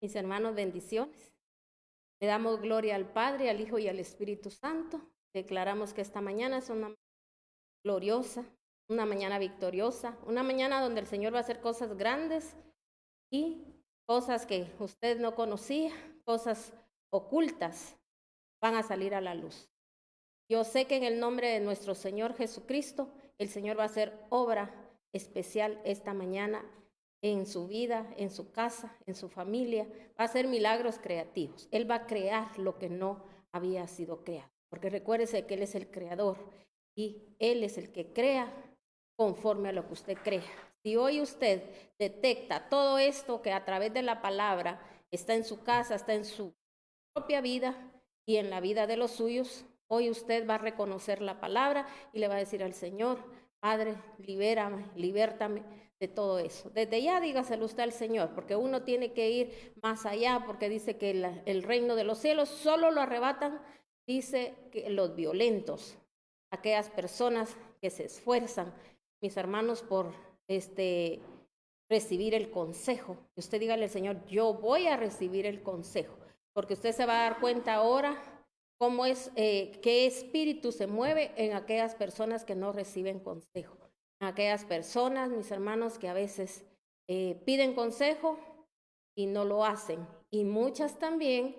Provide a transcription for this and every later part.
Mis hermanos, bendiciones. Le damos gloria al Padre, al Hijo y al Espíritu Santo. Declaramos que esta mañana es una gloriosa, una mañana victoriosa, una mañana donde el Señor va a hacer cosas grandes y cosas que usted no conocía, cosas ocultas, van a salir a la luz. Yo sé que en el nombre de nuestro Señor Jesucristo, el Señor va a hacer obra especial esta mañana en su vida, en su casa, en su familia. Va a hacer milagros creativos. Él va a crear lo que no había sido creado. Porque recuérdese que Él es el creador y Él es el que crea conforme a lo que usted crea. Si hoy usted detecta todo esto que a través de la palabra está en su casa, está en su propia vida y en la vida de los suyos, hoy usted va a reconocer la palabra y le va a decir al Señor: Padre, libérame, libértame de todo eso. Desde ya dígaselo usted al Señor, porque uno tiene que ir más allá, porque dice que el reino de los cielos solo lo arrebatan, dice, que los violentos, aquellas personas que se esfuerzan, mis hermanos, por recibir el consejo. Y usted dígale al Señor: yo voy a recibir el consejo, porque usted se va a dar cuenta ahora cómo es, qué espíritu se mueve en aquellas personas que no reciben consejo. En aquellas personas, mis hermanos, que a veces piden consejo y no lo hacen. Y muchas también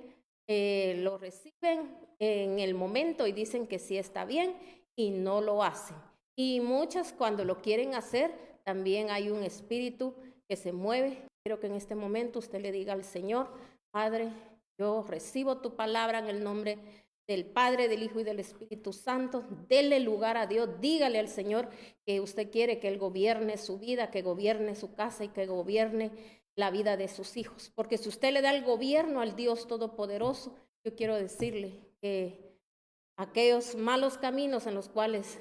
lo reciben en el momento y dicen que sí está bien y no lo hacen. Y muchas, cuando lo quieren hacer, también hay un espíritu que se mueve. Quiero que en este momento usted le diga al Señor: Padre, yo recibo tu palabra en el nombre del Padre, del Hijo y del Espíritu Santo. Dele lugar a Dios, dígale al Señor que usted quiere que Él gobierne su vida, que gobierne su casa y que gobierne la vida de sus hijos. Porque si usted le da el gobierno al Dios Todopoderoso, yo quiero decirle que aquellos malos caminos en los cuales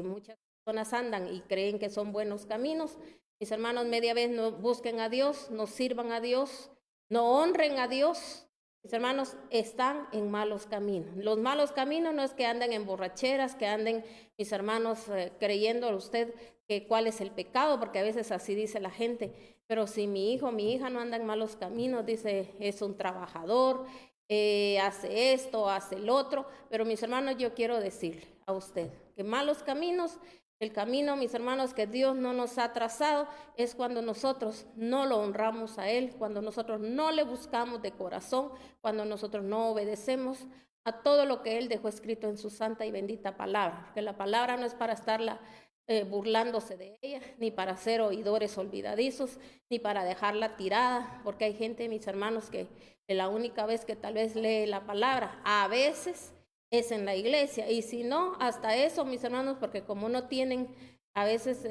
muchas personas andan y creen que son buenos caminos, mis hermanos, media vez no busquen a Dios, no sirvan a Dios, no honren a Dios. Mis hermanos, están en malos caminos. Los malos caminos no es que anden en borracheras, que anden, mis hermanos, creyendo usted que cuál es el pecado, porque a veces así dice la gente. Pero si mi hijo, mi hija no anda en malos caminos, dice, es un trabajador, hace esto, hace el otro. Pero mis hermanos, yo quiero decirle a usted que malos caminos, el camino, mis hermanos, que Dios no nos ha trazado, es cuando nosotros no lo honramos a Él, cuando nosotros no le buscamos de corazón, cuando nosotros no obedecemos a todo lo que Él dejó escrito en su santa y bendita palabra. Porque la palabra no es para estarla burlándose de ella, ni para ser oidores olvidadizos, ni para dejarla tirada, porque hay gente, mis hermanos, que la única vez que tal vez lee la palabra, a veces es en la iglesia, y si no, hasta eso, mis hermanos, porque como no tienen a veces,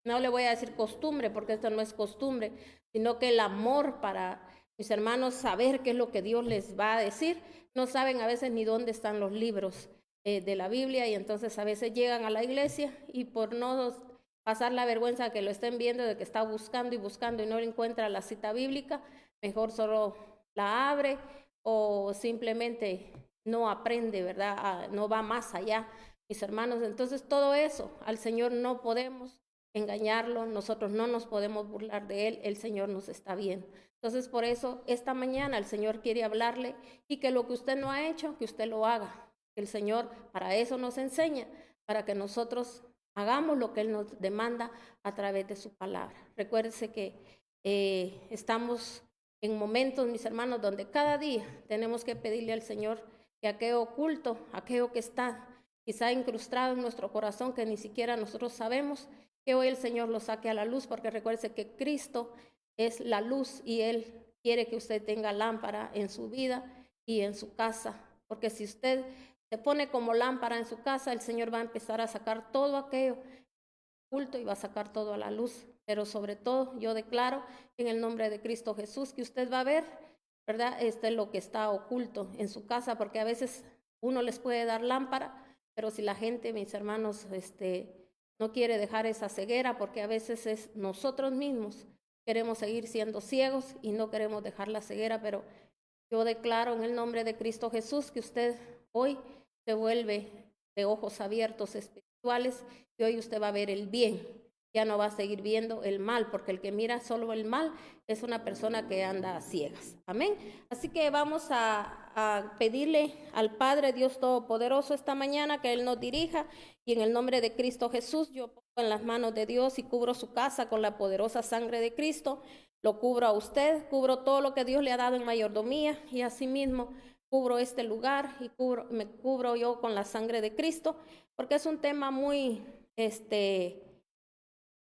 no le voy a decir costumbre, porque esto no es costumbre, sino que el amor para, mis hermanos, saber qué es lo que Dios les va a decir, no saben a veces ni dónde están los libros de la Biblia, y entonces a veces llegan a la iglesia y por no pasar la vergüenza que lo estén viendo de que está buscando y buscando y no encuentra la cita bíblica, mejor solo la abre o simplemente no aprende, ¿verdad? No va más allá, mis hermanos. Entonces todo eso, al Señor no podemos engañarlo, nosotros no nos podemos burlar de Él, el Señor nos está viendo. Entonces por eso esta mañana el Señor quiere hablarle y que lo que usted no ha hecho, que usted lo haga. El Señor para eso nos enseña, para que nosotros hagamos lo que Él nos demanda a través de su palabra. Recuérdese que estamos en momentos, mis hermanos, donde cada día tenemos que pedirle al Señor que aquello oculto, aquello que está quizá incrustado en nuestro corazón, que ni siquiera nosotros sabemos, que hoy el Señor lo saque a la luz, porque recuérdese que Cristo es la luz y Él quiere que usted tenga lámpara en su vida y en su casa, porque si usted se pone como lámpara en su casa, el Señor va a empezar a sacar todo aquello oculto y va a sacar todo a la luz. Pero sobre todo yo declaro en el nombre de Cristo Jesús que usted va a ver, ¿verdad? Lo que está oculto en su casa, porque a veces uno les puede dar lámpara, pero si la gente, mis hermanos, no quiere dejar esa ceguera, porque a veces es nosotros mismos queremos seguir siendo ciegos y no queremos dejar la ceguera, pero yo declaro en el nombre de Cristo Jesús que usted hoy se vuelve de ojos abiertos espirituales y hoy usted va a ver el bien. ya no va a seguir viendo el mal, porque el que mira solo el mal es una persona que anda a ciegas. Amén. Así que vamos a pedirle al Padre Dios Todopoderoso esta mañana que Él nos dirija, y en el nombre de Cristo Jesús yo pongo en las manos de Dios y cubro su casa con la poderosa sangre de Cristo. Lo cubro a usted, cubro todo lo que Dios le ha dado en mayordomía, y asimismo cubro este lugar y me cubro yo con la sangre de Cristo, porque es un tema muy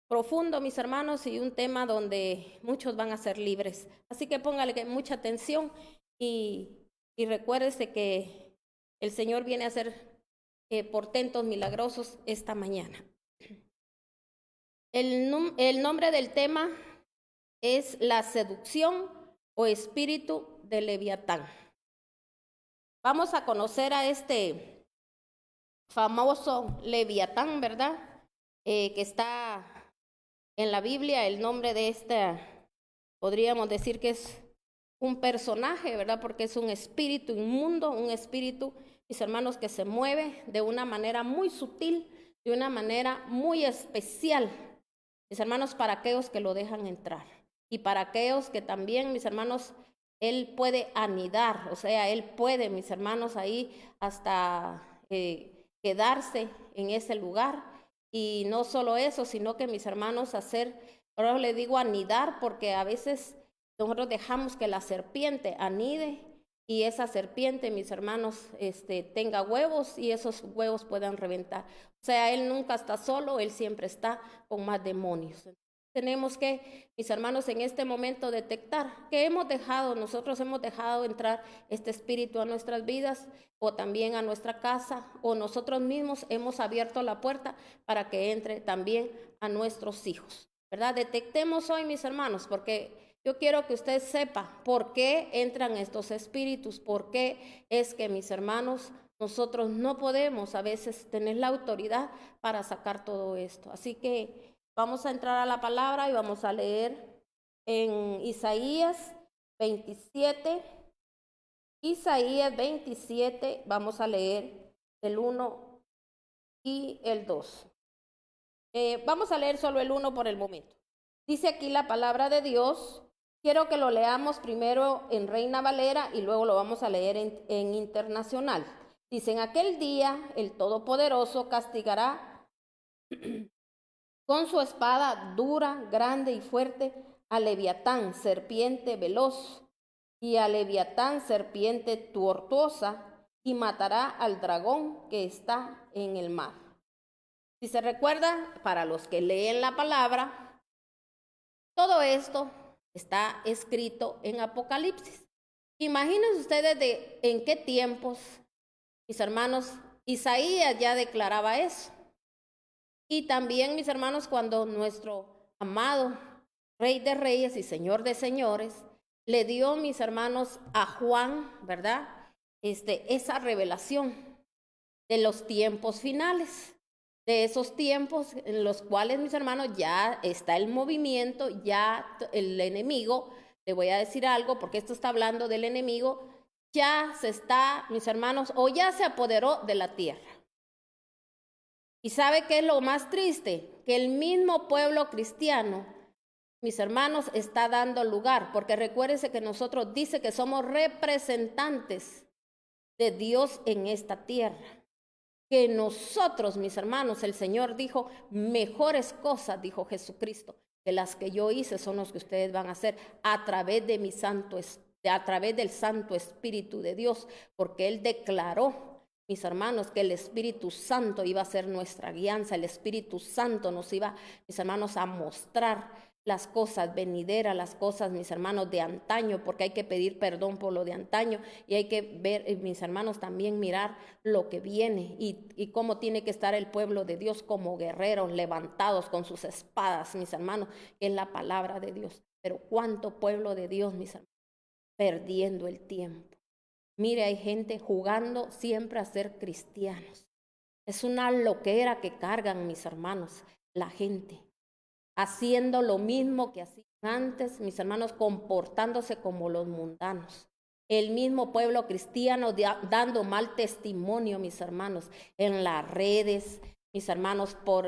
profundo, mis hermanos, y un tema donde muchos van a ser libres. Así que póngale mucha atención y recuérdese que el Señor viene a hacer portentos milagrosos esta mañana. El nombre del tema es la seducción o espíritu de Leviatán. Vamos a conocer a este famoso Leviatán, ¿verdad? Que está en la Biblia. El nombre de podríamos decir que es un personaje, ¿verdad? Porque es un espíritu inmundo, un espíritu, mis hermanos, que se mueve de una manera muy sutil, de una manera muy especial, mis hermanos, para aquellos que lo dejan entrar. Y para aquellos que también, mis hermanos, él puede anidar, o sea, él puede, mis hermanos, ahí hasta quedarse en ese lugar. Y no solo eso, sino que, mis hermanos, ahora le digo anidar, porque a veces nosotros dejamos que la serpiente anide y esa serpiente, mis hermanos, tenga huevos y esos huevos puedan reventar. O sea, él nunca está solo, él siempre está con más demonios. Tenemos que, mis hermanos, en este momento detectar que nosotros hemos dejado entrar este espíritu a nuestras vidas, o también a nuestra casa, o nosotros mismos hemos abierto la puerta para que entre también a nuestros hijos, ¿verdad? Detectemos hoy, mis hermanos, porque yo quiero que usted sepa por qué entran estos espíritus, por qué es que, mis hermanos, nosotros no podemos a veces tener la autoridad para sacar todo esto. Así que vamos a entrar a la palabra y vamos a leer en Isaías 27. Isaías 27, vamos a leer el 1 y el 2. Vamos a leer solo el 1 por el momento. Dice aquí la palabra de Dios. Quiero que lo leamos primero en Reina Valera y luego lo vamos a leer en Internacional. Dice: en aquel día el Todopoderoso castigará con su espada dura, grande y fuerte a Leviatán, serpiente veloz, y a Leviatán, serpiente tortuosa, y matará al dragón que está en el mar. Si se recuerda, para los que leen la palabra, todo esto está escrito en Apocalipsis. Imagínense ustedes en qué tiempos, mis hermanos, Isaías ya declaraba eso. Y también, mis hermanos, cuando nuestro amado Rey de Reyes y Señor de Señores le dio, mis hermanos, a Juan, ¿verdad? Esa revelación de los tiempos finales, de esos tiempos en los cuales, mis hermanos, ya está el movimiento, ya el enemigo, le voy a decir algo, porque esto está hablando del enemigo, ya se está, mis hermanos, o ya se apoderó de la tierra. ¿Y sabe qué es lo más triste? Que el mismo pueblo cristiano, mis hermanos, está dando lugar, porque recuérdense que nosotros dice que somos representantes de Dios en esta tierra. Que nosotros, mis hermanos, el Señor dijo, mejores cosas, dijo Jesucristo, que las que yo hice son las que ustedes van a hacer a través de a través del Santo Espíritu de Dios, porque Él declaró, mis hermanos, que el Espíritu Santo iba a ser nuestra guianza, el Espíritu Santo nos iba, mis hermanos, a mostrar las cosas venideras, las cosas, mis hermanos, de antaño, porque hay que pedir perdón por lo de antaño y hay que ver, mis hermanos, también mirar lo que viene y cómo tiene que estar el pueblo de Dios como guerreros levantados con sus espadas, mis hermanos, que es la palabra de Dios. Pero cuánto pueblo de Dios, mis hermanos, perdiendo el tiempo. Mire, hay gente jugando siempre a ser cristianos. Es una loquera que cargan, mis hermanos, la gente, haciendo lo mismo que hacían antes, mis hermanos, comportándose como los mundanos. El mismo pueblo cristiano dando mal testimonio, mis hermanos, en las redes, mis hermanos, por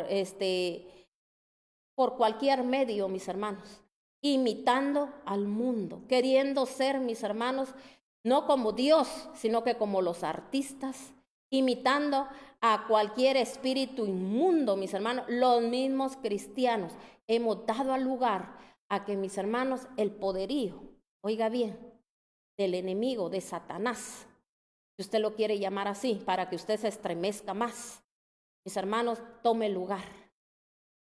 por cualquier medio, mis hermanos, imitando al mundo, queriendo ser, mis hermanos, no como Dios, sino que como los artistas, imitando a cualquier espíritu inmundo, mis hermanos. Los mismos cristianos hemos dado lugar a que, mis hermanos, el poderío, oiga bien, del enemigo, de Satanás, si usted lo quiere llamar así, para que usted se estremezca más, mis hermanos, tome lugar.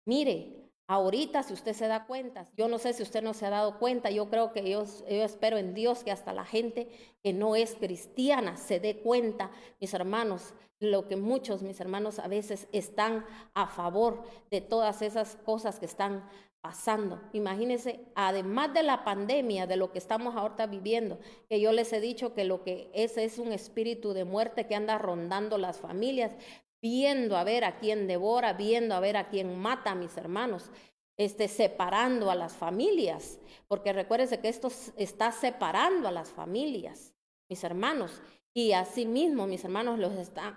Mire, ahorita, si usted se da cuenta, yo no sé si usted no se ha dado cuenta, yo creo que yo espero en Dios que hasta la gente que no es cristiana se dé cuenta, mis hermanos, lo que muchos, mis hermanos, a veces están a favor de todas esas cosas que están pasando. Imagínense, además de la pandemia, de lo que estamos ahorita viviendo, que yo les he dicho que lo que es un espíritu de muerte que anda rondando las familias, viendo a ver a quién devora, viendo a ver a quién mata, mis hermanos, separando a las familias, porque recuérdense que esto está separando a las familias, mis hermanos, y así mismo, mis hermanos,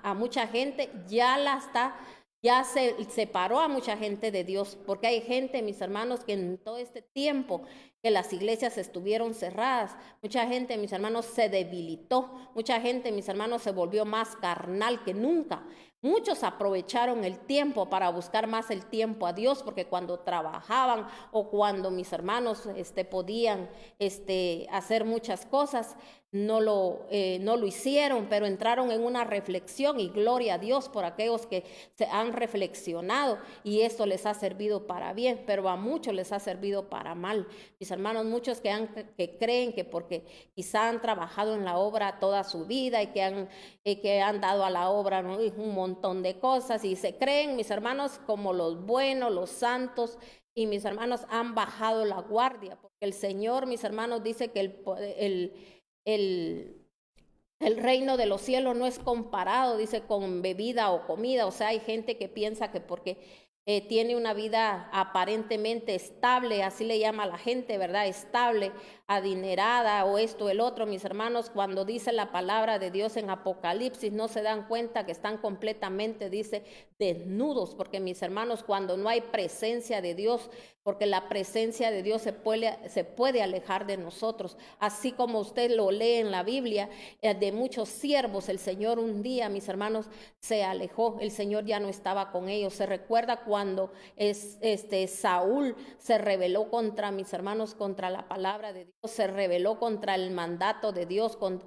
a mucha gente ya se separó a mucha gente de Dios, porque hay gente, mis hermanos, que en todo este tiempo que las iglesias estuvieron cerradas, mucha gente, mis hermanos, se debilitó, mucha gente, mis hermanos, se volvió más carnal que nunca. Muchos aprovecharon el tiempo para buscar más el tiempo a Dios, porque cuando trabajaban o cuando mis hermanos podían hacer muchas cosas, no lo hicieron, pero entraron en una reflexión, y gloria a Dios por aquellos que se han reflexionado, y esto les ha servido para bien, pero a muchos les ha servido para mal. Mis hermanos, muchos que creen que porque quizá han trabajado en la obra toda su vida y que han dado a la obra, ¿no?, un montón de cosas, y se creen, mis hermanos, como los buenos, los santos, y mis hermanos han bajado la guardia, porque el Señor, mis hermanos, dice que el reino de los cielos no es comparado, dice, con bebida o comida. O sea, hay gente que piensa que porque tiene una vida aparentemente estable, así le llama a la gente, ¿verdad? Estable, adinerada o esto, el otro, mis hermanos, cuando dice la palabra de Dios en Apocalipsis, no se dan cuenta que están completamente, dice, desnudos, porque mis hermanos, cuando no hay presencia de Dios, porque la presencia de Dios se puede alejar de nosotros, así como usted lo lee en la Biblia, de muchos siervos, el Señor un día, mis hermanos, se alejó, el Señor ya no estaba con ellos. Se recuerda cuando Saúl se rebeló contra, mis hermanos, contra la palabra de Dios, se rebeló contra el mandato de Dios, con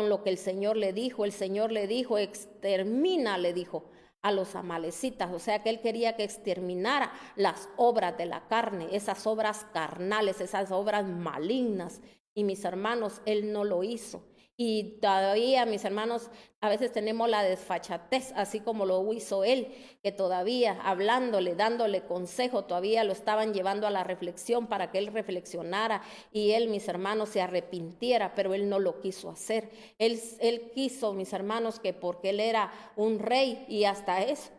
lo que el Señor le dijo. El Señor le dijo, extermina, le dijo, a los amalecitas. O sea que él quería que exterminara las obras de la carne, esas obras carnales, esas obras malignas. Y mis hermanos, él no lo hizo. Y todavía, mis hermanos, a veces tenemos la desfachatez, así como lo hizo él, que todavía hablándole, dándole consejo, todavía lo estaban llevando a la reflexión para que él reflexionara y él, mis hermanos, se arrepintiera, pero él no lo quiso hacer. Él quiso, mis hermanos, que porque él era un rey, y hasta eso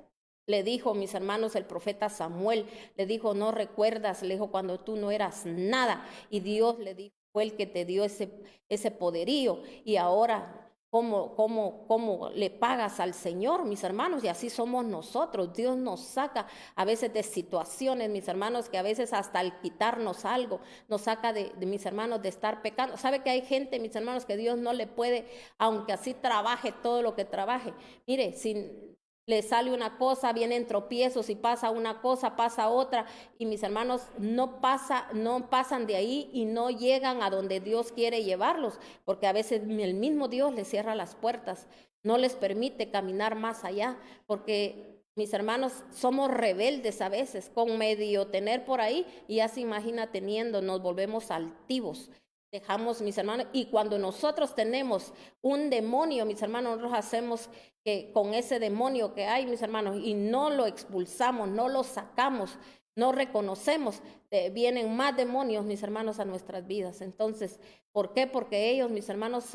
le dijo, mis hermanos, el profeta Samuel, le dijo, no recuerdas, le dijo, cuando tú no eras nada, y Dios le dijo, fue el que te dio ese poderío, y ahora ¿cómo le pagas al Señor, mis hermanos? Y así somos nosotros. Dios nos saca a veces de situaciones, mis hermanos, que a veces hasta al quitarnos algo nos saca de mis hermanos, de estar pecando. ¿Sabe que hay gente, mis hermanos, que Dios no le puede, aunque así trabaje todo lo que trabaje? Mire, sin le sale una cosa, vienen tropiezos, y pasa una cosa, pasa otra, y mis hermanos no pasan de ahí y no llegan a donde Dios quiere llevarlos, porque a veces el mismo Dios les cierra las puertas, no les permite caminar más allá, porque mis hermanos somos rebeldes a veces, con medio tener por ahí, y ya se imagina teniendo, nos volvemos altivos. Dejamos, mis hermanos, y cuando nosotros tenemos un demonio, mis hermanos, nosotros hacemos que con ese demonio que hay, mis hermanos, y no lo expulsamos, no lo sacamos, no reconocemos, vienen más demonios, mis hermanos, a nuestras vidas. Entonces, ¿por qué? Porque ellos, mis hermanos,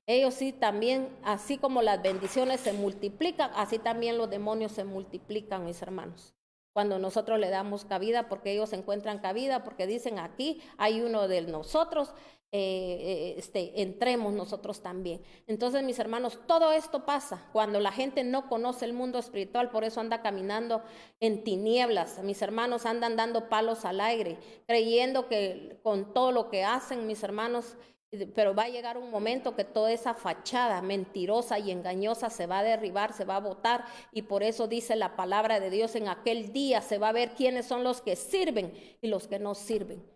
ellos sí también, así como las bendiciones se multiplican, así también los demonios se multiplican, mis hermanos. cuando nosotros le damos cabida, porque ellos encuentran cabida, porque dicen aquí hay uno de nosotros, entremos nosotros también. Entonces, mis hermanos, todo esto pasa cuando la gente no conoce el mundo espiritual, por eso anda caminando en tinieblas. Mis hermanos andan dando palos al aire, creyendo que con todo lo que hacen, mis hermanos, pero va a llegar un momento que toda esa fachada mentirosa y engañosa se va a derribar, se va a botar, y por eso dice la palabra de Dios, en aquel día se va a ver quiénes son los que sirven y los que no sirven.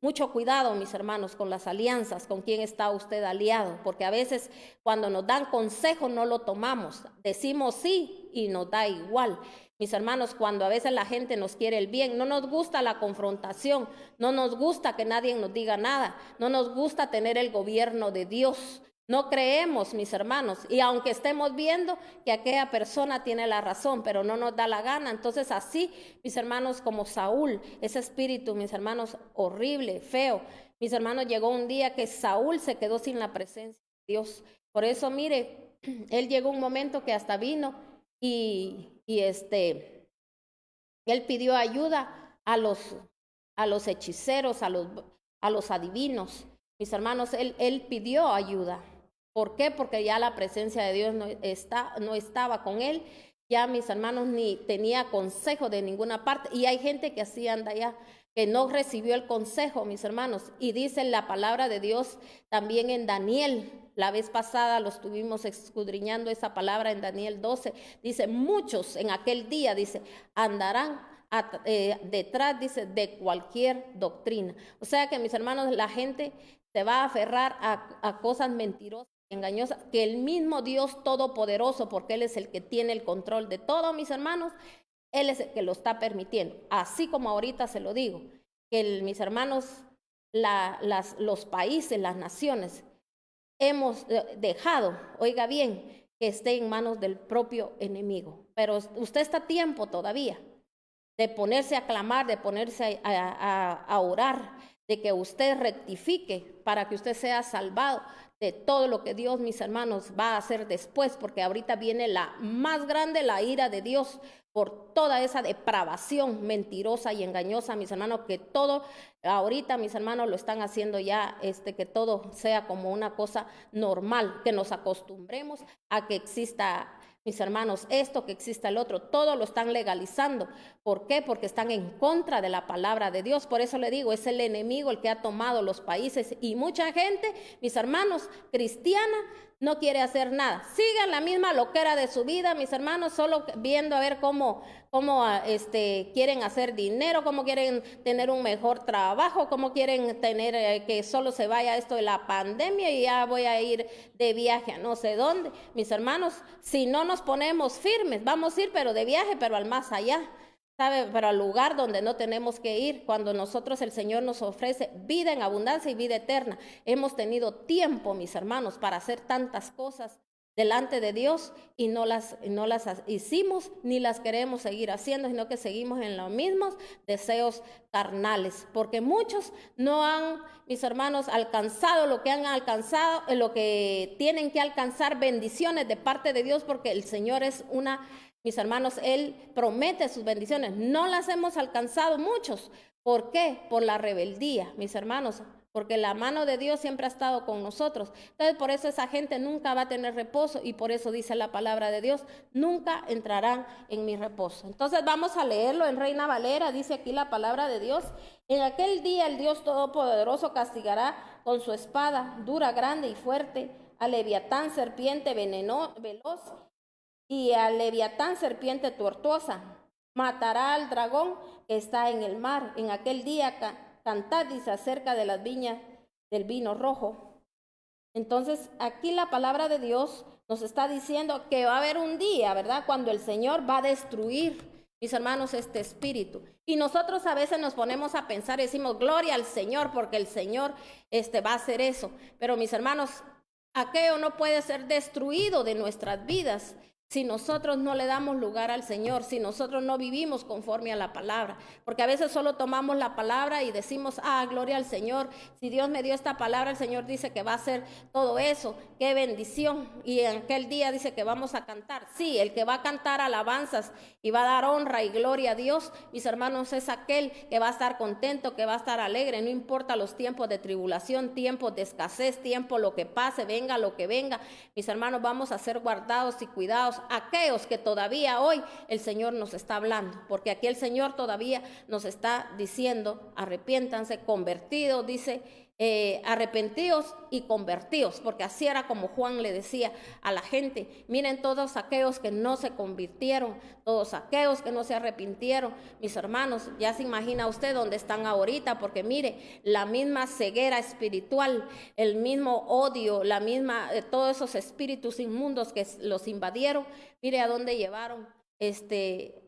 Mucho cuidado, mis hermanos, con las alianzas, con quién está usted aliado, porque a veces cuando nos dan consejo no lo tomamos, decimos sí y nos da igual. Mis hermanos, cuando a veces la gente nos quiere el bien, no nos gusta la confrontación, no nos gusta que nadie nos diga nada, no nos gusta tener el gobierno de Dios. No creemos, mis hermanos, y aunque estemos viendo que aquella persona tiene la razón, pero no nos da la gana, entonces así, mis hermanos, como Saúl, ese espíritu, mis hermanos, horrible, feo, mis hermanos, llegó un día que Saúl se quedó sin la presencia de Dios. Por eso, mire, él llegó un momento que hasta vino y él pidió ayuda a los hechiceros, a los adivinos. Mis hermanos, él pidió ayuda. ¿Por qué? Porque ya la presencia de Dios no estaba con él. Ya, mis hermanos, ni tenía consejo de ninguna parte. Y hay gente que así anda ya, que no recibió el consejo, mis hermanos. Y dice la palabra de Dios también en Daniel. La vez pasada lo estuvimos escudriñando esa palabra en Daniel 12. Dice, muchos en aquel día, dice, andarán detrás, dice, de cualquier doctrina. O sea que, mis hermanos, la gente se va a aferrar a cosas mentirosas, engañosas, que el mismo Dios Todopoderoso, porque Él es el que tiene el control de todo, mis hermanos, Él es el que lo está permitiendo. Así como ahorita se lo digo, que mis hermanos, los países, las naciones, hemos dejado, oiga bien, que esté en manos del propio enemigo. Pero usted está a tiempo todavía de ponerse a clamar, de ponerse a orar, de que usted rectifique para que usted sea salvado de todo lo que Dios, mis hermanos, va a hacer después, porque ahorita viene la más grande, la ira de Dios por toda esa depravación mentirosa y engañosa, mis hermanos, que todo ahorita, mis hermanos, lo están haciendo ya, que todo sea como una cosa normal, que nos acostumbremos a que exista, mis hermanos, esto, que exista el otro, todo lo están legalizando. ¿Por qué? Porque están en contra de la palabra de Dios. Por eso le digo, es el enemigo el que ha tomado los países, y mucha gente, mis hermanos, cristiana, no quiere hacer nada. Sigan la misma loquera de su vida, mis hermanos, solo viendo a ver cómo quieren hacer dinero, cómo quieren tener un mejor trabajo, cómo quieren tener que solo se vaya esto de la pandemia y ya voy a ir de viaje a no sé dónde. Mis hermanos, si no nos ponemos firmes, vamos a ir pero de viaje, pero al más allá, ¿sabe? Pero al lugar donde no tenemos que ir, cuando nosotros, el Señor nos ofrece vida en abundancia y vida eterna. Hemos tenido tiempo, mis hermanos, para hacer tantas cosas delante de Dios y no las hicimos ni las queremos seguir haciendo, sino que seguimos en los mismos deseos carnales, porque muchos no han, mis hermanos, alcanzado lo que han alcanzado, lo que tienen que alcanzar, bendiciones de parte de Dios, porque el Señor es mis hermanos, Él promete sus bendiciones. No las hemos alcanzado muchos. ¿Por qué? Por la rebeldía, mis hermanos, porque la mano de Dios siempre ha estado con nosotros. Entonces, por eso esa gente nunca va a tener reposo, y por eso dice la palabra de Dios, nunca entrarán en mi reposo. Entonces, vamos a leerlo en Reina Valera, dice aquí la palabra de Dios. En aquel día el Dios Todopoderoso castigará con su espada, dura, grande y fuerte, a Leviatán, serpiente veloz, y al Leviatán, serpiente tortuosa. Matará al dragón que está en el mar. En aquel día cantad, dice, acerca de las viñas del vino rojo. Entonces, aquí la palabra de Dios nos está diciendo que va a haber un día, ¿verdad?, cuando el Señor va a destruir, mis hermanos, este espíritu. Y nosotros a veces nos ponemos a pensar y decimos, gloria al Señor, porque el Señor va a hacer eso. Pero, mis hermanos, aquello no puede ser destruido de nuestras vidas. si nosotros no le damos lugar al Señor, si nosotros no vivimos conforme a la palabra, porque a veces solo tomamos la palabra y decimos, gloria al Señor, si Dios me dio esta palabra, el Señor dice que va a hacer todo eso, qué bendición, y en aquel día dice que vamos a cantar. Sí, el que va a cantar alabanzas y va a dar honra y gloria a Dios, mis hermanos, es aquel que va a estar contento, que va a estar alegre, no importa los tiempos de tribulación, tiempos de escasez, tiempo lo que pase, venga lo que venga, mis hermanos, vamos a ser guardados y cuidados, aquellos que todavía hoy el Señor nos está hablando, porque aquí el Señor todavía nos está diciendo, arrepiéntanse, convertidos, dice, arrepentidos y convertidos, porque así era como Juan le decía a la gente. Miren todos aquellos que no se convirtieron, todos aquellos que no se arrepintieron, mis hermanos, ya se imagina usted dónde están ahorita, porque mire, la misma ceguera espiritual, el mismo odio, la misma, todos esos espíritus inmundos que los invadieron, mire a dónde llevaron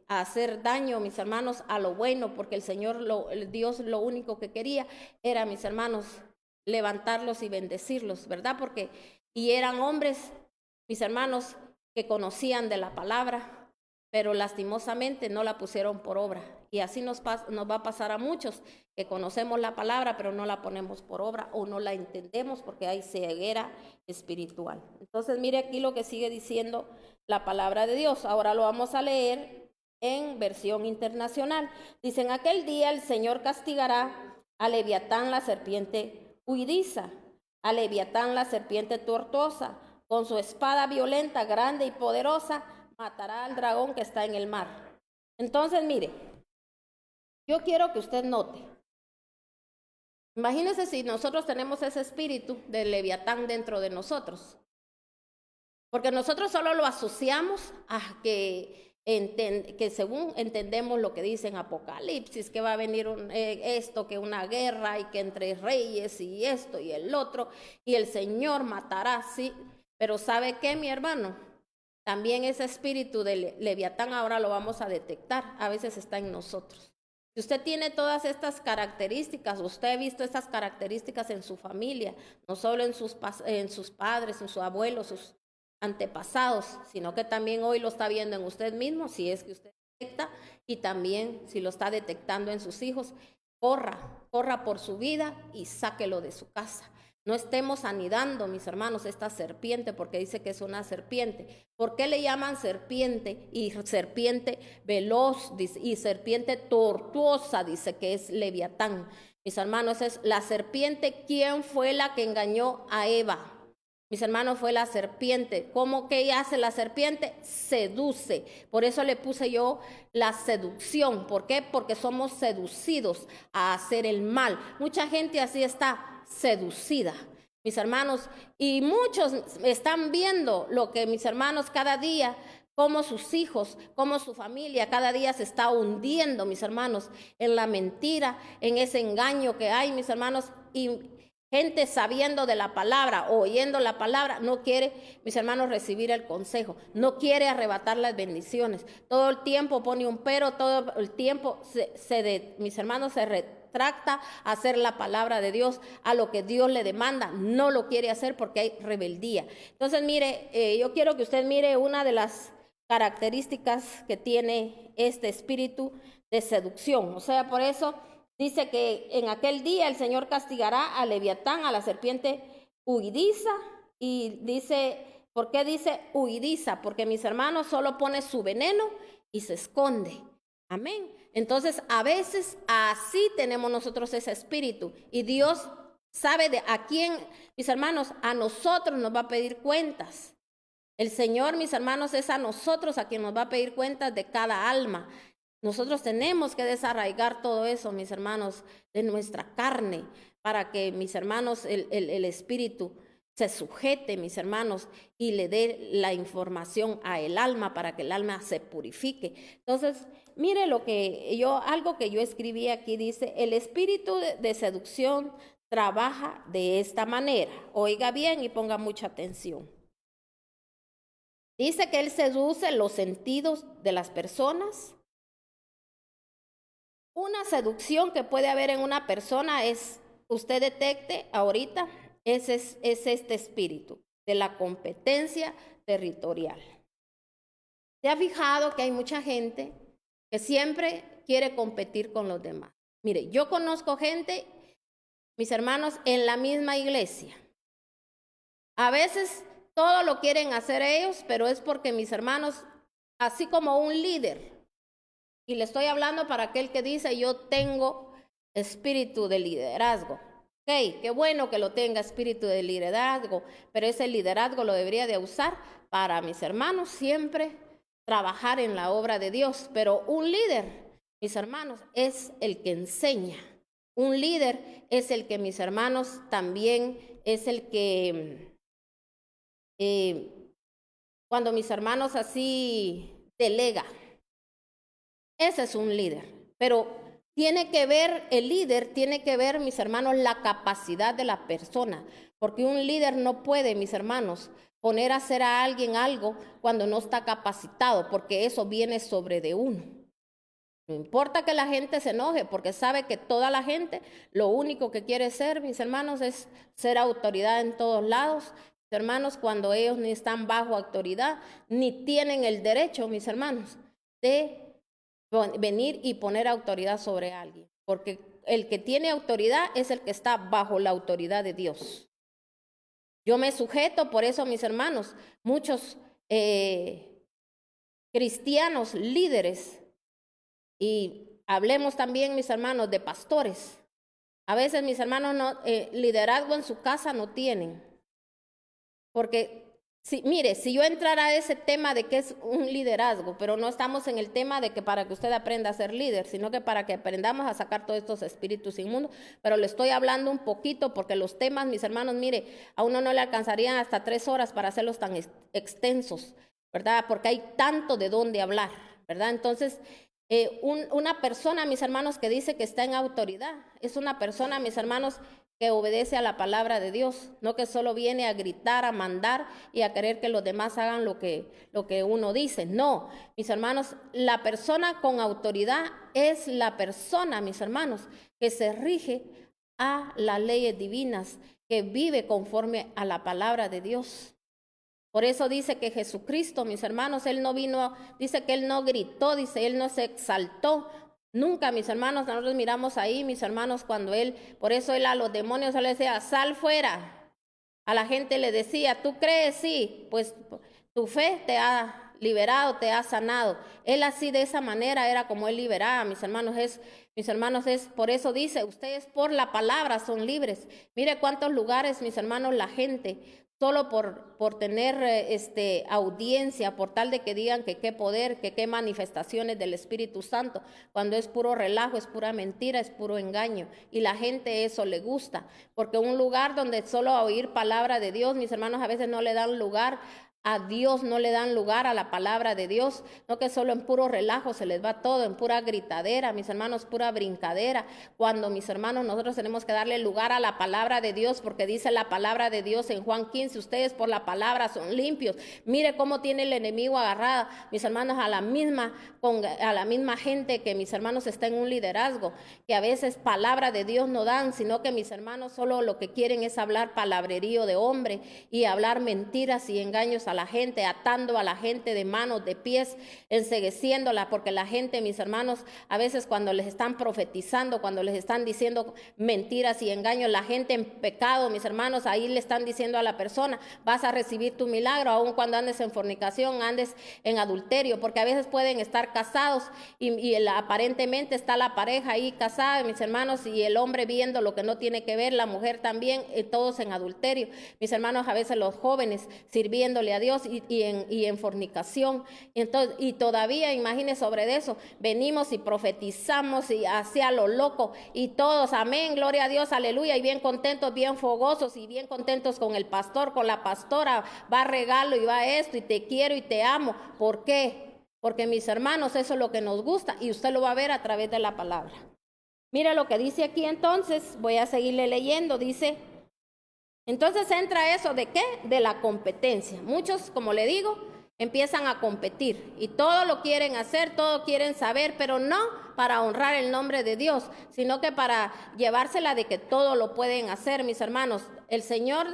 a hacer daño, mis hermanos, a lo bueno, porque el Señor, Dios lo único que quería era, mis hermanos, levantarlos y bendecirlos, ¿verdad? Porque, y eran hombres, mis hermanos, que conocían de la palabra, pero lastimosamente no la pusieron por obra. Y así nos va a pasar a muchos, que conocemos la palabra, pero no la ponemos por obra o no la entendemos porque hay ceguera espiritual. Entonces, mire aquí lo que sigue diciendo la palabra de Dios. Ahora lo vamos a leer en versión internacional. Dice, en aquel día el Señor castigará a Leviatán, la serpiente huidiza, a Leviatán, la serpiente tortuosa, con su espada violenta, grande y poderosa, matará al dragón que está en el mar. Entonces, mire, yo quiero que usted note, imagínese si nosotros tenemos ese espíritu de Leviatán dentro de nosotros, porque nosotros solo lo asociamos a que según entendemos lo que dice en Apocalipsis, que va a venir esto, que una guerra y que entre reyes y esto y el otro, y el Señor matará, sí, pero ¿sabe qué, mi hermano? También ese espíritu de Leviatán ahora lo vamos a detectar, a veces está en nosotros. Si usted tiene todas estas características, usted ha visto estas características en su familia, no solo en sus padres, en sus abuelos, sus antepasados, sino que también hoy lo está viendo en usted mismo, si es que usted detecta, y también si lo está detectando en sus hijos, corra por su vida y sáquelo de su casa. No estemos anidando, mis hermanos, esta serpiente, porque dice que es una serpiente. ¿Por qué le llaman serpiente? Y serpiente veloz, dice, y serpiente tortuosa, dice que es Leviatán. Mis hermanos, es la serpiente. ¿Quién fue la que engañó a Eva? Mis hermanos, fue la serpiente. ¿Cómo que hace la serpiente? Seduce. Por eso le puse yo la seducción. ¿Por qué? Porque somos seducidos a hacer el mal. Mucha gente así está seducida, mis hermanos, y muchos están viendo lo que mis hermanos cada día, cómo sus hijos, cómo su familia cada día se está hundiendo, mis hermanos, en la mentira, en ese engaño que hay, mis hermanos, y gente sabiendo de la palabra, oyendo la palabra, no quiere, mis hermanos, recibir el consejo, no quiere arrebatar las bendiciones, todo el tiempo pone un pero, todo el tiempo mis hermanos, se retracta a hacer la palabra de Dios, a lo que Dios le demanda, no lo quiere hacer porque hay rebeldía. Entonces, mire, yo quiero que usted mire una de las características que tiene este espíritu de seducción, o sea, por eso dice que en aquel día el Señor castigará a Leviatán, a la serpiente huidiza, y dice, ¿por qué dice huidiza? Porque, mis hermanos, solo pone su veneno y se esconde. Amén. Entonces, a veces así tenemos nosotros ese espíritu, y Dios sabe de a quién, mis hermanos, a nosotros nos va a pedir cuentas. El Señor, mis hermanos, es a nosotros a quien nos va a pedir cuentas de cada alma. Nosotros tenemos que desarraigar todo eso, mis hermanos, de nuestra carne, para que, mis hermanos, el espíritu se sujete, mis hermanos, y le dé la información a el alma para que el alma se purifique. Entonces, mire algo que yo escribí aquí, dice, el espíritu de seducción trabaja de esta manera. Oiga bien y ponga mucha atención. Dice que él seduce los sentidos de las personas. Una seducción que puede haber en una persona es, usted detecte ahorita, es este espíritu de la competencia territorial. ¿Se ha fijado que hay mucha gente que siempre quiere competir con los demás? Mire, yo conozco gente, mis hermanos, en la misma iglesia. A veces todo lo quieren hacer ellos, pero es porque mis hermanos, así como un líder, y le estoy hablando para aquel que dice, yo tengo espíritu de liderazgo. Ok, qué bueno que lo tenga espíritu de liderazgo, pero ese liderazgo lo debería de usar para, mis hermanos, siempre trabajar en la obra de Dios. Pero un líder, mis hermanos, es el que enseña. Un líder es el que, mis hermanos, también es el que, cuando mis hermanos así delega, ese es un líder. Pero tiene que ver, el líder tiene que ver, mis hermanos, la capacidad de la persona. Porque un líder no puede, mis hermanos, poner a hacer a alguien algo cuando no está capacitado, porque eso viene sobre de uno. No importa que la gente se enoje, porque sabe que toda la gente lo único que quiere ser, mis hermanos, es ser autoridad en todos lados. Mis hermanos, cuando ellos ni están bajo autoridad, ni tienen el derecho, mis hermanos, de venir y poner autoridad sobre alguien. Porque el que tiene autoridad es el que está bajo la autoridad de Dios. Yo me sujeto, por eso, mis hermanos, muchos cristianos líderes, y hablemos también, mis hermanos, de pastores. A veces, mis hermanos, liderazgo en su casa no tienen. Porque, mire, si yo entrara a ese tema de qué es un liderazgo, pero no estamos en el tema de que para que usted aprenda a ser líder, sino que para que aprendamos a sacar todos estos espíritus inmundos, pero le estoy hablando un poquito porque los temas, mis hermanos, mire, a uno no le alcanzarían hasta 3 horas para hacerlos tan extensos, ¿verdad? Porque hay tanto de dónde hablar, ¿verdad? Entonces, una persona, mis hermanos, que dice que está en autoridad, es una persona, mis hermanos, que obedece a la palabra de Dios, no que solo viene a gritar, a mandar y a querer que los demás hagan lo que uno dice. No, mis hermanos, la persona con autoridad es la persona, mis hermanos, que se rige a las leyes divinas, que vive conforme a la palabra de Dios. Por eso dice que Jesucristo, mis hermanos, Él no vino, dice que Él no gritó, dice, Él no se exaltó. Nunca, mis hermanos, nosotros miramos ahí, mis hermanos, cuando Él, por eso Él a los demonios le decía, sal fuera. A la gente le decía, ¿tú crees? Sí, pues tu fe te ha liberado, te ha sanado. Él así, de esa manera, era como Él liberaba, mis hermanos, por eso dice, ustedes por la palabra son libres. Mire cuántos lugares, mis hermanos, la gente, solo por tener audiencia, por tal de que digan que qué poder, que qué manifestaciones del Espíritu Santo, cuando es puro relajo, es pura mentira, es puro engaño. Y la gente eso le gusta, porque un lugar donde solo a oír palabra de Dios, mis hermanos, a veces no le dan lugar a Dios, no le dan lugar a la palabra de Dios, no que solo en puro relajo se les va todo, en pura gritadera, mis hermanos, pura brincadera, cuando, mis hermanos, nosotros tenemos que darle lugar a la palabra de Dios, porque dice la palabra de Dios en Juan 15, ustedes por la palabra son limpios. Mire cómo tiene el enemigo agarrada, mis hermanos, a la misma gente que, mis hermanos, está en un liderazgo, que a veces palabra de Dios no dan, sino que, mis hermanos, solo lo que quieren es hablar palabrerío de hombre y hablar mentiras y engaños a la gente, atando a la gente de manos, de pies, encegueciéndola, porque la gente, mis hermanos, a veces cuando les están profetizando, cuando les están diciendo mentiras y engaños, la gente en pecado, mis hermanos, ahí le están diciendo a la persona, vas a recibir tu milagro, aun cuando andes en fornicación, andes en adulterio, porque a veces pueden estar casados y aparentemente está la pareja ahí casada, mis hermanos, y el hombre viendo lo que no tiene que ver, la mujer también, todos en adulterio, mis hermanos, a veces los jóvenes sirviéndole a Dios y en fornicación. Y todavía, imagínense, sobre eso, venimos y profetizamos y hacia lo loco y todos, amén, gloria a Dios, aleluya, y bien contentos, bien fogosos y bien contentos con el pastor, con la pastora, va regalo y va esto y te quiero y te amo. ¿Por qué? Porque, mis hermanos, eso es lo que nos gusta y usted lo va a ver a través de la palabra. Mira lo que dice aquí entonces, voy a seguirle leyendo, dice... Entonces entra eso de ¿qué? De la competencia. Muchos, como le digo, empiezan a competir y todo lo quieren hacer, todo quieren saber, pero no para honrar el nombre de Dios, sino que para llevársela de que todo lo pueden hacer, mis hermanos. El Señor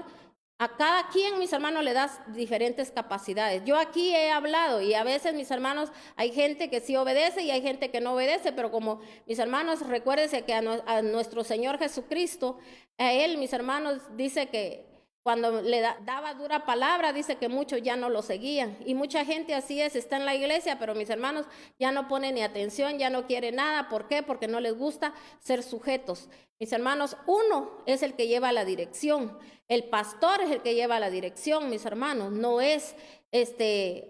A cada quien, mis hermanos, le das diferentes capacidades. Yo aquí he hablado y a veces, mis hermanos, hay gente que sí obedece y hay gente que no obedece, pero como mis hermanos, recuérdense que a nuestro Señor Jesucristo, a Él, mis hermanos, dice que cuando le daba dura palabra, dice que muchos ya no lo seguían. Y mucha gente así es, está en la iglesia, pero mis hermanos ya no ponen ni atención, ya no quiere nada. ¿Por qué? Porque no les gusta ser sujetos. Mis hermanos, uno es el que lleva la dirección. El pastor es el que lleva la dirección, mis hermanos. No es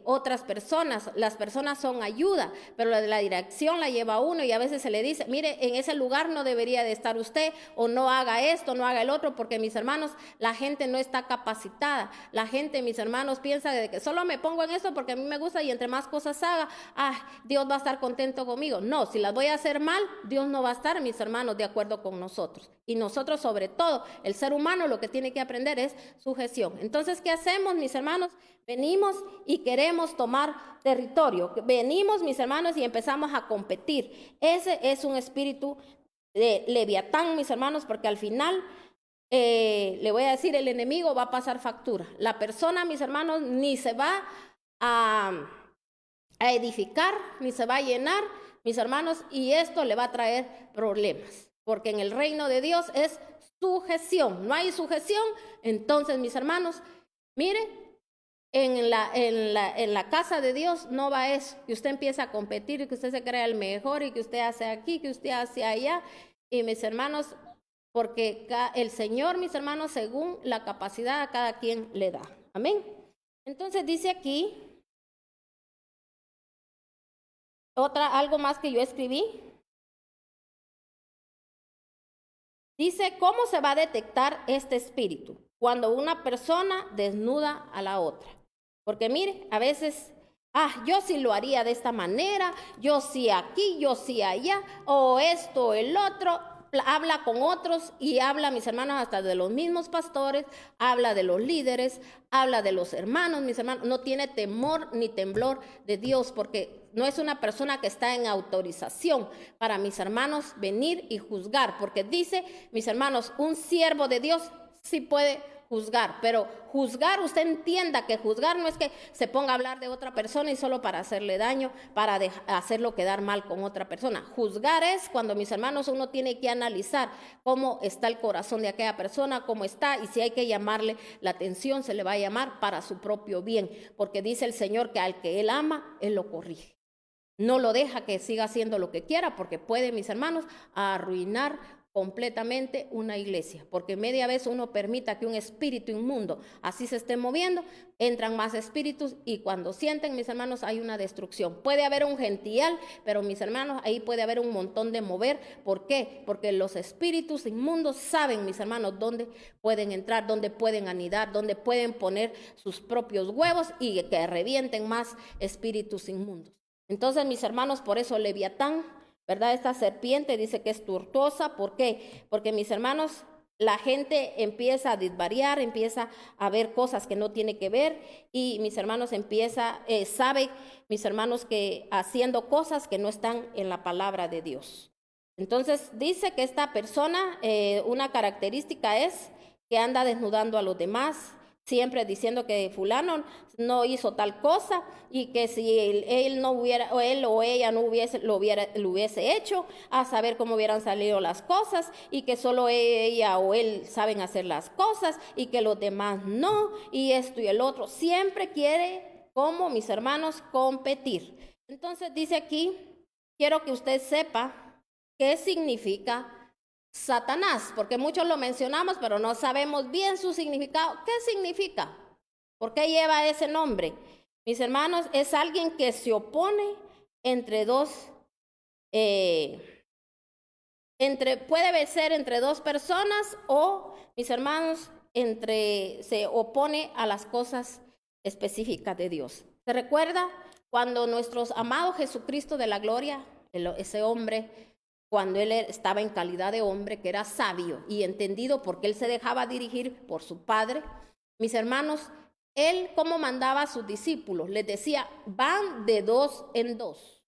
otras personas. Las personas son ayuda, pero la dirección la lleva uno y a veces se le dice, mire, en ese lugar no debería de estar usted, o no haga esto, no haga el otro, porque mis hermanos, la gente no está capacitada. La gente, mis hermanos, piensa de que solo me pongo en esto porque a mí me gusta y entre más cosas haga, Dios va a estar contento conmigo. No, si las voy a hacer mal, Dios no va a estar, mis hermanos, de acuerdo con nosotros. Y nosotros, sobre todo, el ser humano, lo que tiene que aprender es sujeción. Entonces, ¿qué hacemos, mis hermanos? Venimos y queremos tomar territorio. Venimos, mis hermanos, y empezamos a competir. Ese es un espíritu de Leviatán, mis hermanos, porque al final, le voy a decir, el enemigo va a pasar factura. La persona, mis hermanos, ni se va a edificar, ni se va a llenar, mis hermanos, y esto le va a traer problemas. Porque en el reino de Dios es sujeción. No hay sujeción, entonces, mis hermanos, miren, en la casa de Dios no va eso, que usted empieza a competir y que usted se crea el mejor y que usted hace aquí, que usted hace allá. Y mis hermanos, porque el Señor, mis hermanos, según la capacidad a cada quien le da. Amén. Entonces dice aquí, algo más que yo escribí. Dice, ¿cómo se va a detectar este espíritu? Cuando una persona desnuda a la otra. Porque mire, a veces, yo sí lo haría de esta manera, yo sí aquí, yo sí allá, o esto, el otro. Habla con otros y habla, mis hermanos, hasta de los mismos pastores, habla de los líderes, habla de los hermanos, mis hermanos. No tiene temor ni temblor de Dios, porque no es una persona que está en autorización para, mis hermanos, venir y juzgar. Porque dice, mis hermanos, un siervo de Dios sí puede juzgar, pero juzgar, usted entienda que juzgar no es que se ponga a hablar de otra persona y solo para hacerle daño, para hacerlo quedar mal con otra persona. Juzgar es cuando, mis hermanos, uno tiene que analizar cómo está el corazón de aquella persona, cómo está, y si hay que llamarle la atención, se le va a llamar para su propio bien, porque dice el Señor que al que Él ama, Él lo corrige. No lo deja que siga haciendo lo que quiera, porque puede, mis hermanos, arruinar completamente una iglesia, porque media vez uno permita que un espíritu inmundo así se esté moviendo, entran más espíritus y cuando sienten, mis hermanos, hay una destrucción. Puede haber un gentillal, pero, mis hermanos, ahí puede haber un montón de mover. ¿Por qué? Porque los espíritus inmundos saben, mis hermanos, dónde pueden entrar, dónde pueden anidar, dónde pueden poner sus propios huevos y que revienten más espíritus inmundos. Entonces, mis hermanos, por eso Leviatán, ¿verdad? Esta serpiente dice que es tortuosa. ¿Por qué? Porque, mis hermanos, la gente empieza a desvariar, empieza a ver cosas que no tiene que ver y, mis hermanos, sabe, mis hermanos, que haciendo cosas que no están en la palabra de Dios. Entonces dice que esta persona, una característica es que anda desnudando a los demás, siempre diciendo que fulano no hizo tal cosa y que si él no hubiera, o él o ella no lo hubiese hecho, a saber cómo hubieran salido las cosas, y que solo ella o él saben hacer las cosas y que los demás no, y esto y el otro. Siempre quiere, como, mis hermanos, competir. Entonces dice aquí, quiero que usted sepa qué significa Satanás, porque muchos lo mencionamos, pero no sabemos bien su significado. ¿Qué significa? ¿Por qué lleva ese nombre? Mis hermanos, es alguien que se opone entre dos, puede ser entre dos personas o, mis hermanos, se opone a las cosas específicas de Dios. ¿Se recuerda cuando nuestro amado Jesucristo de la gloria, ese hombre, cuando él estaba en calidad de hombre, que era sabio y entendido porque él se dejaba dirigir por su Padre? Mis hermanos, él, ¿cómo mandaba a sus discípulos? Les decía, van de 2 en 2.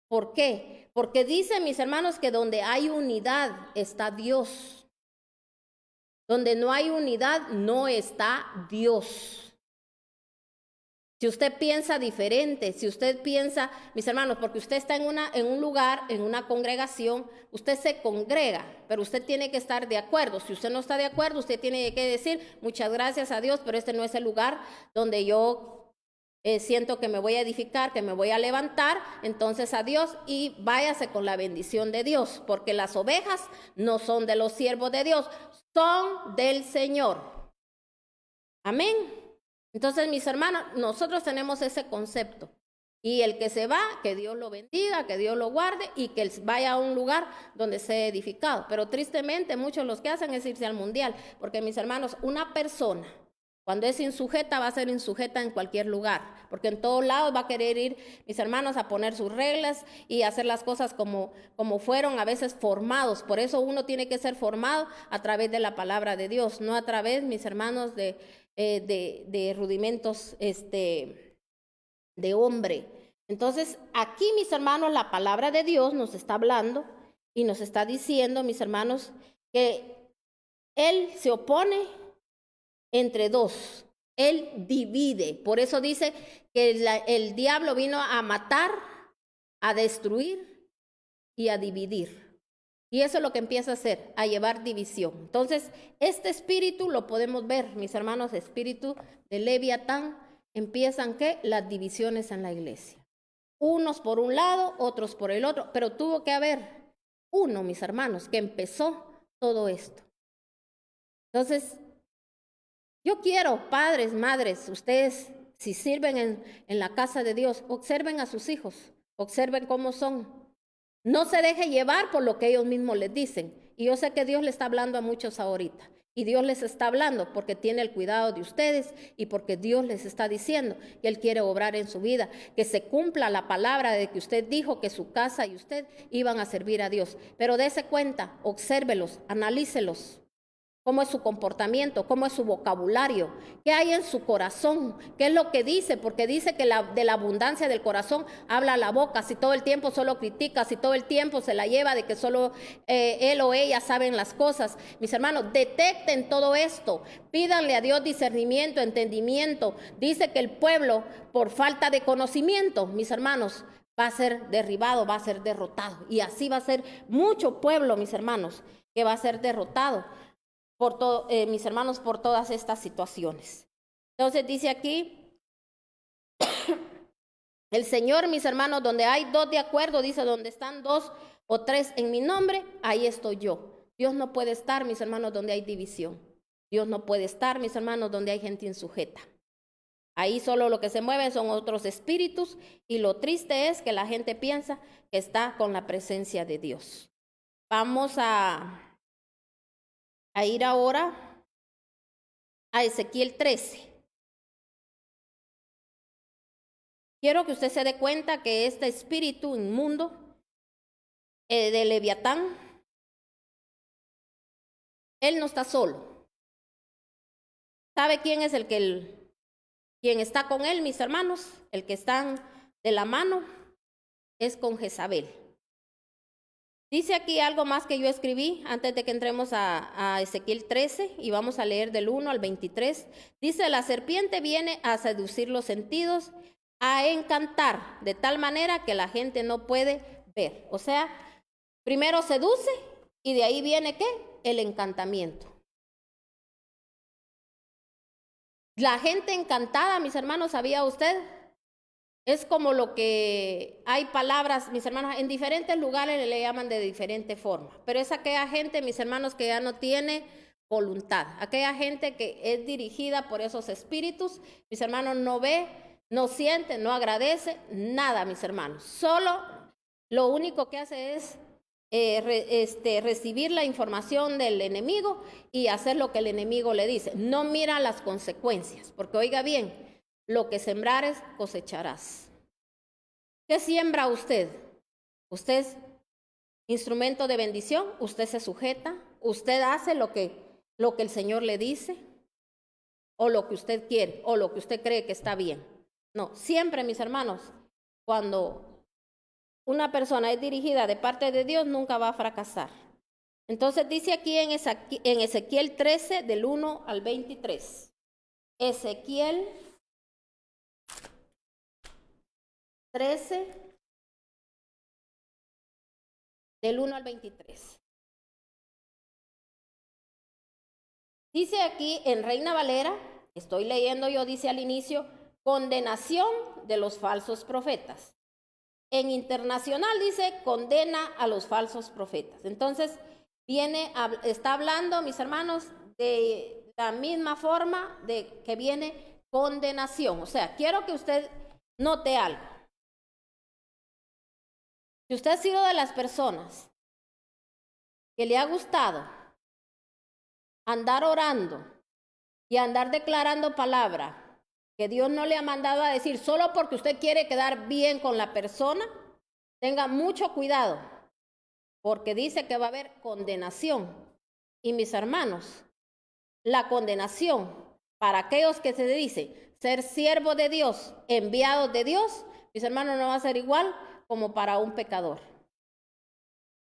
¿Por qué? Porque dice, mis hermanos, que donde hay unidad está Dios. Donde no hay unidad, no está Dios. Si usted piensa diferente, si usted piensa, mis hermanos, porque usted está en un lugar, en una congregación, usted se congrega, pero usted tiene que estar de acuerdo. Si usted no está de acuerdo, usted tiene que decir, muchas gracias a Dios, pero este no es el lugar donde yo siento que me voy a edificar, que me voy a levantar, entonces a Dios y váyase con la bendición de Dios, porque las ovejas no son de los siervos de Dios, son del Señor. Amén. Entonces, mis hermanos, nosotros tenemos ese concepto. Y el que se va, que Dios lo bendiga, que Dios lo guarde y que él vaya a un lugar donde sea edificado. Pero tristemente muchos los que hacen es irse al mundial, porque mis hermanos, una persona cuando es insujeta va a ser insujeta en cualquier lugar, porque en todos lados va a querer ir, mis hermanos, a poner sus reglas y hacer las cosas como fueron a veces formados. Por eso uno tiene que ser formado a través de la palabra de Dios, no a través, mis hermanos, de rudimentos de hombre. Entonces, aquí, mis hermanos, la palabra de Dios nos está hablando y nos está diciendo, mis hermanos, que Él se opone entre dos. Él divide. Por eso dice que el diablo vino a matar, a destruir y a dividir. Y eso es lo que empieza a hacer, a llevar división. Entonces, este espíritu lo podemos ver, mis hermanos, espíritu de Leviatán, empiezan ¿qué? Las divisiones en la iglesia. Unos por un lado, otros por el otro, pero tuvo que haber uno, mis hermanos, que empezó todo esto. Entonces, yo quiero, padres, madres, ustedes, si sirven en la casa de Dios, observen a sus hijos, observen cómo son. No se deje llevar por lo que ellos mismos les dicen. Y yo sé que Dios le está hablando a muchos ahorita. Y Dios les está hablando porque tiene el cuidado de ustedes y porque Dios les está diciendo que Él quiere obrar en su vida, que se cumpla la palabra de que usted dijo que su casa y usted iban a servir a Dios. Pero dése cuenta, obsérvelos, analícelos. ¿Cómo es su comportamiento? ¿Cómo es su vocabulario? ¿Qué hay en su corazón? ¿Qué es lo que dice? Porque dice que de la abundancia del corazón habla la boca. Si todo el tiempo solo critica, si todo el tiempo se la lleva de que solo él o ella saben las cosas. Mis hermanos, detecten todo esto. Pídanle a Dios discernimiento, entendimiento. Dice que el pueblo, por falta de conocimiento, mis hermanos, va a ser derribado, va a ser derrotado. Y así va a ser mucho pueblo, mis hermanos, que va a ser derrotado. Por todo, mis hermanos, por todas estas situaciones. Entonces dice aquí, el Señor, mis hermanos, donde hay dos de acuerdo, dice, donde están dos o tres en mi nombre, ahí estoy yo. Dios no puede estar, mis hermanos, donde hay división. Dios no puede estar, mis hermanos, donde hay gente insujeta. Ahí solo lo que se mueve son otros espíritus y lo triste es que la gente piensa que está con la presencia de Dios. Vamos a ir ahora a Ezequiel 13. Quiero que usted se dé cuenta que este espíritu inmundo de Leviatán, él no está solo. ¿Sabe quién es quien está con él, mis hermanos? El que están de la mano es con Jezabel. Dice aquí algo más que yo escribí antes de que entremos a Ezequiel 13 y vamos a leer del 1 al 23. Dice, la serpiente viene a seducir los sentidos, a encantar, de tal manera que la gente no puede ver. O sea, primero seduce y de ahí viene ¿qué? El encantamiento. La gente encantada, mis hermanos, ¿sabía usted? Es como lo que hay palabras, mis hermanos, en diferentes lugares le llaman de diferente forma, pero es aquella gente, mis hermanos, que ya no tiene voluntad, aquella gente que es dirigida por esos espíritus, mis hermanos, no ve, no siente, no agradece, nada, mis hermanos, solo lo único que hace es recibir la información del enemigo y hacer lo que el enemigo le dice, no mira las consecuencias, porque oiga bien, lo que sembrares, cosecharás. ¿Qué siembra usted? Usted es instrumento de bendición, usted se sujeta, usted hace lo que el Señor le dice, o lo que usted quiere, o lo que usted cree que está bien. No, siempre, mis hermanos, cuando una persona es dirigida de parte de Dios, nunca va a fracasar. Entonces dice aquí en Ezequiel 13, del 1 al 23. Ezequiel 13, del 1 al 23. Dice aquí en Reina Valera, estoy leyendo yo, dice al inicio, condenación de los falsos profetas. En Internacional dice, condena a los falsos profetas. Entonces, está hablando, mis hermanos, de la misma forma de que viene condenación. O sea, quiero que usted note algo. Si usted ha sido de las personas que le ha gustado andar orando y andar declarando palabra que Dios no le ha mandado a decir solo porque usted quiere quedar bien con la persona, tenga mucho cuidado, porque dice que va a haber condenación. Y mis hermanos, la condenación para aquellos que se dicen ser siervos de Dios, enviados de Dios, mis hermanos, no va a ser igual como para un pecador.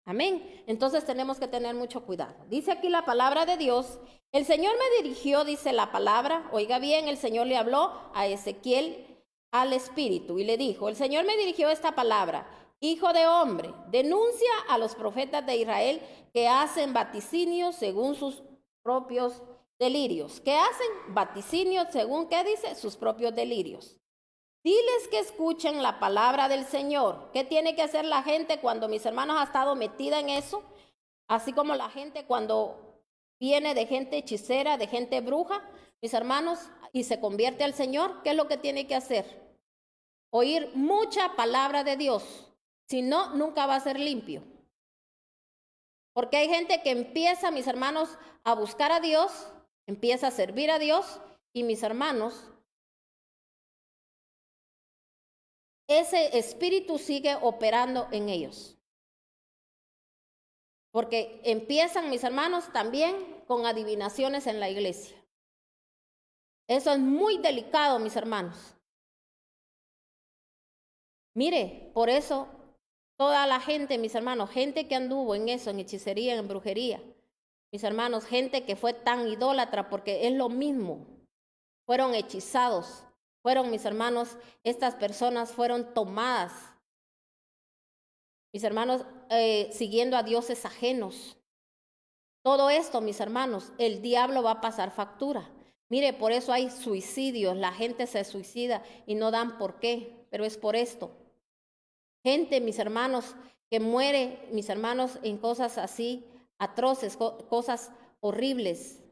Amén. Entonces tenemos que tener mucho cuidado. Dice aquí la palabra de Dios. El Señor me dirigió, dice la palabra. Oiga bien, el Señor le habló a Ezequiel al Espíritu y le dijo, el Señor me dirigió esta palabra. Hijo de hombre, denuncia a los profetas de Israel que hacen vaticinios según sus propios delirios. ¿Qué hacen? Vaticinios según, ¿qué dice? Sus propios delirios. Diles que escuchen la palabra del Señor. ¿Qué tiene que hacer la gente cuando, mis hermanos, ha estado metida en eso? Así como la gente cuando viene de gente hechicera, de gente bruja, mis hermanos, y se convierte al Señor, ¿qué es lo que tiene que hacer? Oír mucha palabra de Dios. Si no, nunca va a ser limpio. Porque hay gente que empieza, mis hermanos, a buscar a Dios, empieza a servir a Dios, y mis hermanos, ese espíritu sigue operando en ellos. Porque empiezan, mis hermanos, también con adivinaciones en la iglesia. Eso es muy delicado, mis hermanos. Mire, por eso toda la gente, mis hermanos, gente que anduvo en eso, en hechicería, en brujería, mis hermanos, gente que fue tan idólatra, porque es lo mismo, fueron hechizados, fueron, mis hermanos, estas personas fueron tomadas, mis hermanos, siguiendo a dioses ajenos. Todo esto, mis hermanos, el diablo va a pasar factura. Mire, por eso hay suicidios, la gente se suicida y no dan por qué, pero es por esto. Gente, mis hermanos, que muere, mis hermanos, en cosas así atroces, cosas horribles.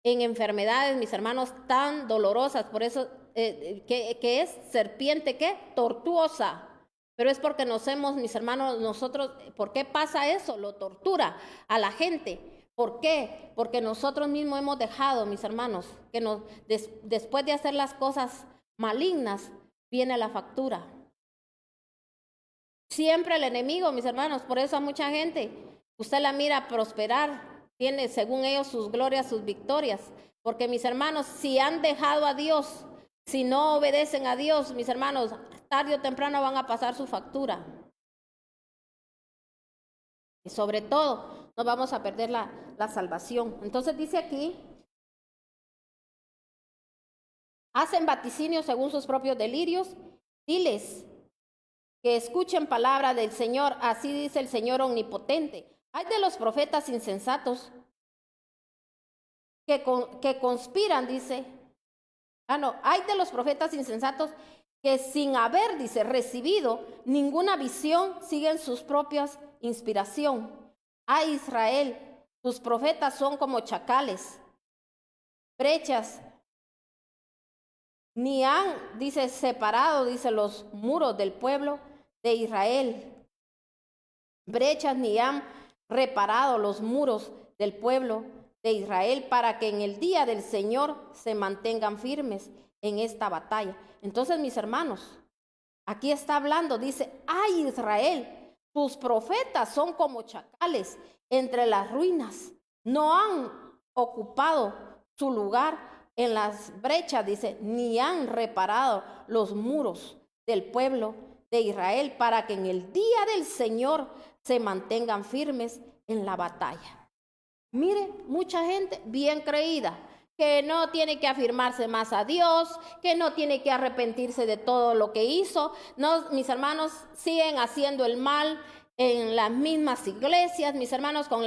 En enfermedades, mis hermanos, tan dolorosas, por eso, que es serpiente, ¿qué? Tortuosa. Pero es porque nos hemos, mis hermanos, nosotros, ¿por qué pasa eso? Lo tortura a la gente. ¿Por qué? Porque nosotros mismos hemos dejado, mis hermanos, que después de hacer las cosas malignas, viene la factura. Siempre el enemigo, mis hermanos, por eso a mucha gente, usted la mira prosperar, tiene según ellos sus glorias, sus victorias. Porque mis hermanos, si han dejado a Dios, si no obedecen a Dios, mis hermanos, tarde o temprano van a pasar su factura. Y sobre todo, no vamos a perder la salvación. Entonces dice aquí, hacen vaticinios según sus propios delirios. Diles que escuchen palabra del Señor, así dice el Señor omnipotente. Hay de los profetas insensatos que conspiran, dice. Hay de los profetas insensatos que sin haber, dice, recibido ninguna visión, siguen sus propias inspiración. Ay, Israel, tus profetas son como chacales, brechas, ni han, dice, separado, dice, los muros del pueblo de Israel. Brechas ni han reparado los muros del pueblo de Israel para que en el día del Señor se mantengan firmes en esta batalla. Entonces, mis hermanos, aquí está hablando, dice, ay Israel, tus profetas son como chacales entre las ruinas, no han ocupado su lugar en las brechas, dice, ni han reparado los muros del pueblo de Israel para que en el día del Señor se mantengan firmes en la batalla. Mire, mucha gente bien creída, que no tiene que afirmarse más a Dios, que no tiene que arrepentirse de todo lo que hizo. No, mis hermanos siguen haciendo el mal en las mismas iglesias, mis hermanos con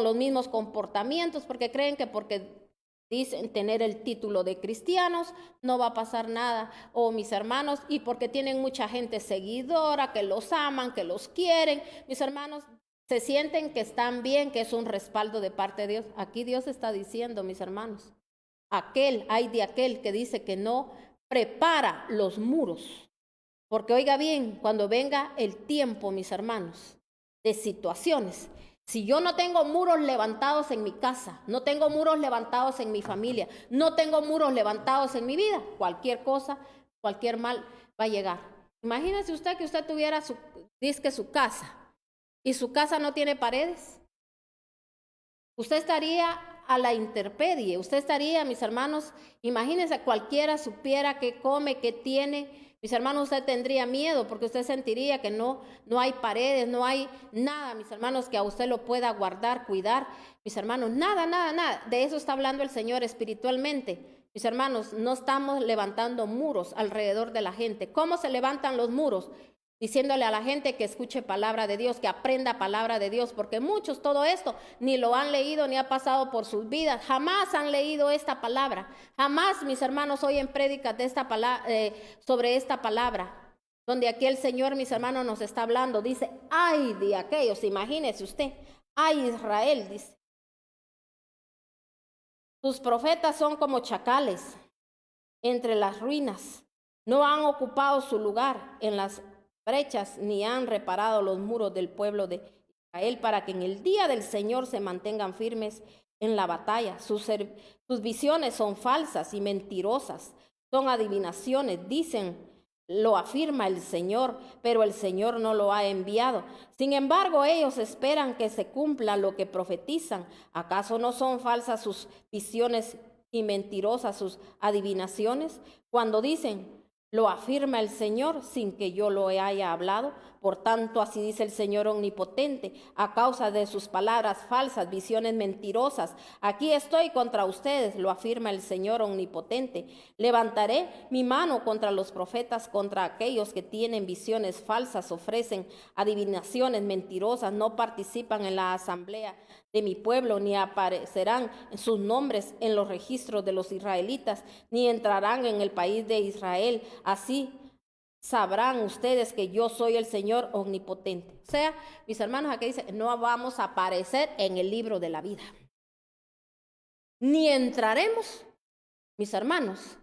los mismos comportamientos, porque creen que porque dicen tener el título de cristianos no va a pasar nada. O mis hermanos, y porque tienen mucha gente seguidora, que los aman, que los quieren, mis hermanos se sienten que están bien, que es un respaldo de parte de Dios. Aquí Dios está diciendo, mis hermanos, hay de aquel que dice que no prepara los muros. Porque oiga bien, cuando venga el tiempo, mis hermanos, de situaciones, si yo no tengo muros levantados en mi casa, no tengo muros levantados en mi familia, no tengo muros levantados en mi vida, cualquier cosa, cualquier mal va a llegar. Imagínese usted que usted tuviera su casa, y su casa no tiene paredes. Usted estaría a la intemperie, usted estaría, mis hermanos, imagínense, cualquiera supiera qué come, qué tiene, mis hermanos, usted tendría miedo porque usted sentiría que no hay paredes, no hay nada, mis hermanos, que a usted lo pueda guardar, cuidar, mis hermanos, nada. De eso está hablando el Señor espiritualmente. Mis hermanos, no estamos levantando muros alrededor de la gente. ¿Cómo se levantan los muros? Diciéndole a la gente que escuche palabra de Dios, que aprenda palabra de Dios, porque muchos todo esto ni lo han leído ni ha pasado por sus vidas, jamás han leído esta palabra, jamás, mis hermanos, oyen prédicas de esta sobre esta palabra, donde aquí el Señor, mis hermanos, nos está hablando, dice, ay de aquellos, imagínese usted, ay Israel, dice, tus profetas son como chacales entre las ruinas, no han ocupado su lugar en las brechas ni han reparado los muros del pueblo de Israel para que en el día del Señor se mantengan firmes en la batalla. Sus visiones son falsas y mentirosas, son adivinaciones, dicen, lo afirma el Señor, pero el Señor no lo ha enviado. Sin embargo, ellos esperan que se cumpla lo que profetizan. ¿Acaso no son falsas sus visiones y mentirosas sus adivinaciones? Cuando dicen, lo afirma el Señor sin que yo lo haya hablado. Por tanto, así dice el Señor omnipotente, a causa de sus palabras falsas, visiones mentirosas. Aquí estoy contra ustedes, lo afirma el Señor omnipotente. Levantaré mi mano contra los profetas, contra aquellos que tienen visiones falsas, ofrecen adivinaciones mentirosas, no participan en la asamblea de mi pueblo, ni aparecerán sus nombres en los registros de los israelitas, ni entrarán en el país de Israel. Así sabrán ustedes que yo soy el Señor omnipotente. O sea, mis hermanos, aquí dice, no vamos a aparecer en el libro de la vida. Ni entraremos, mis hermanos,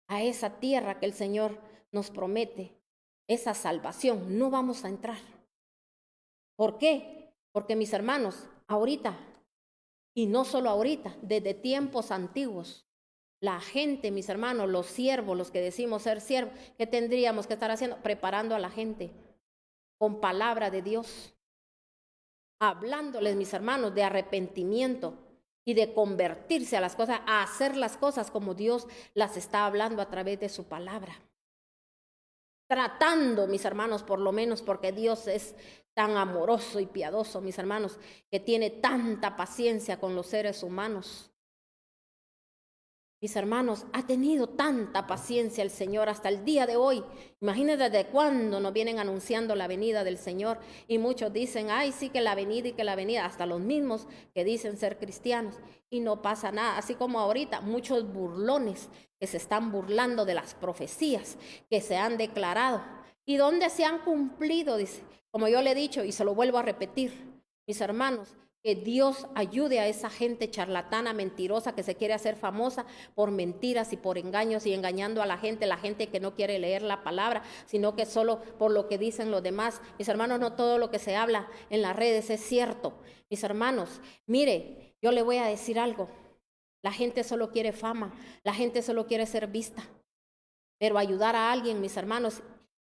a esa tierra que el Señor nos promete, esa salvación. No vamos a entrar. ¿Por qué? Porque, mis hermanos, ahorita, y no solo ahorita, desde tiempos antiguos, la gente, mis hermanos, los siervos, los que decimos ser siervos, ¿qué tendríamos que estar haciendo? Preparando a la gente con palabra de Dios, hablándoles, mis hermanos, de arrepentimiento y de convertirse a las cosas, a hacer las cosas como Dios las está hablando a través de su palabra. Tratando, mis hermanos, por lo menos, porque Dios es tan amoroso y piadoso, mis hermanos, que tiene tanta paciencia con los seres humanos. Mis hermanos, ha tenido tanta paciencia el Señor hasta el día de hoy. Imagínense desde cuándo nos vienen anunciando la venida del Señor. Y muchos dicen, ay, sí que la venida y que la venida. Hasta los mismos que dicen ser cristianos. Y no pasa nada. Así como ahorita muchos burlones que se están burlando de las profecías que se han declarado. ¿Y dónde se han cumplido? Dice, como yo le he dicho y se lo vuelvo a repetir, mis hermanos, que Dios ayude a esa gente charlatana, mentirosa, que se quiere hacer famosa por mentiras y por engaños y engañando a la gente que no quiere leer la palabra, sino que solo por lo que dicen los demás. Mis hermanos, no todo lo que se habla en las redes es cierto. Mis hermanos, mire, yo le voy a decir algo. La gente solo quiere fama, la gente solo quiere ser vista. Pero ayudar a alguien, mis hermanos,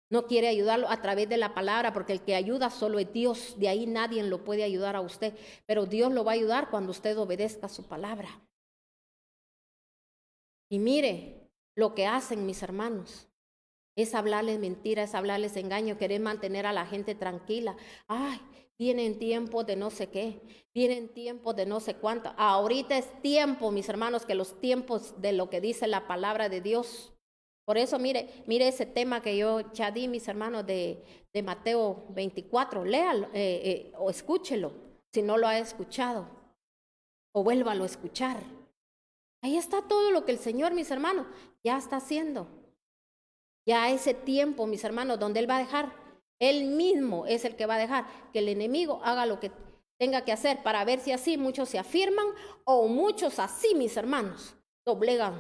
no quiere ayudarlo a través de la palabra, porque el que ayuda solo es Dios. De ahí nadie lo puede ayudar a usted. Pero Dios lo va a ayudar cuando usted obedezca su palabra. Y mire lo que hacen, mis hermanos. Es hablarles mentira, es hablarles engaño, querer mantener a la gente tranquila. Ay, vienen tiempos de no sé qué, vienen tiempos de no sé cuánto. Ahorita es tiempo, mis hermanos, que los tiempos de lo que dice la palabra de Dios. Por eso, mire ese tema que yo ya di, mis hermanos, de Mateo 24. Léalo o escúchelo, si no lo ha escuchado, o vuélvalo a escuchar. Ahí está todo lo que el Señor, mis hermanos, ya está haciendo. Ya ese tiempo, mis hermanos, donde Él va a dejar, Él mismo es el que va a dejar que el enemigo haga lo que tenga que hacer para ver si así muchos se afirman o muchos así, mis hermanos, doblegan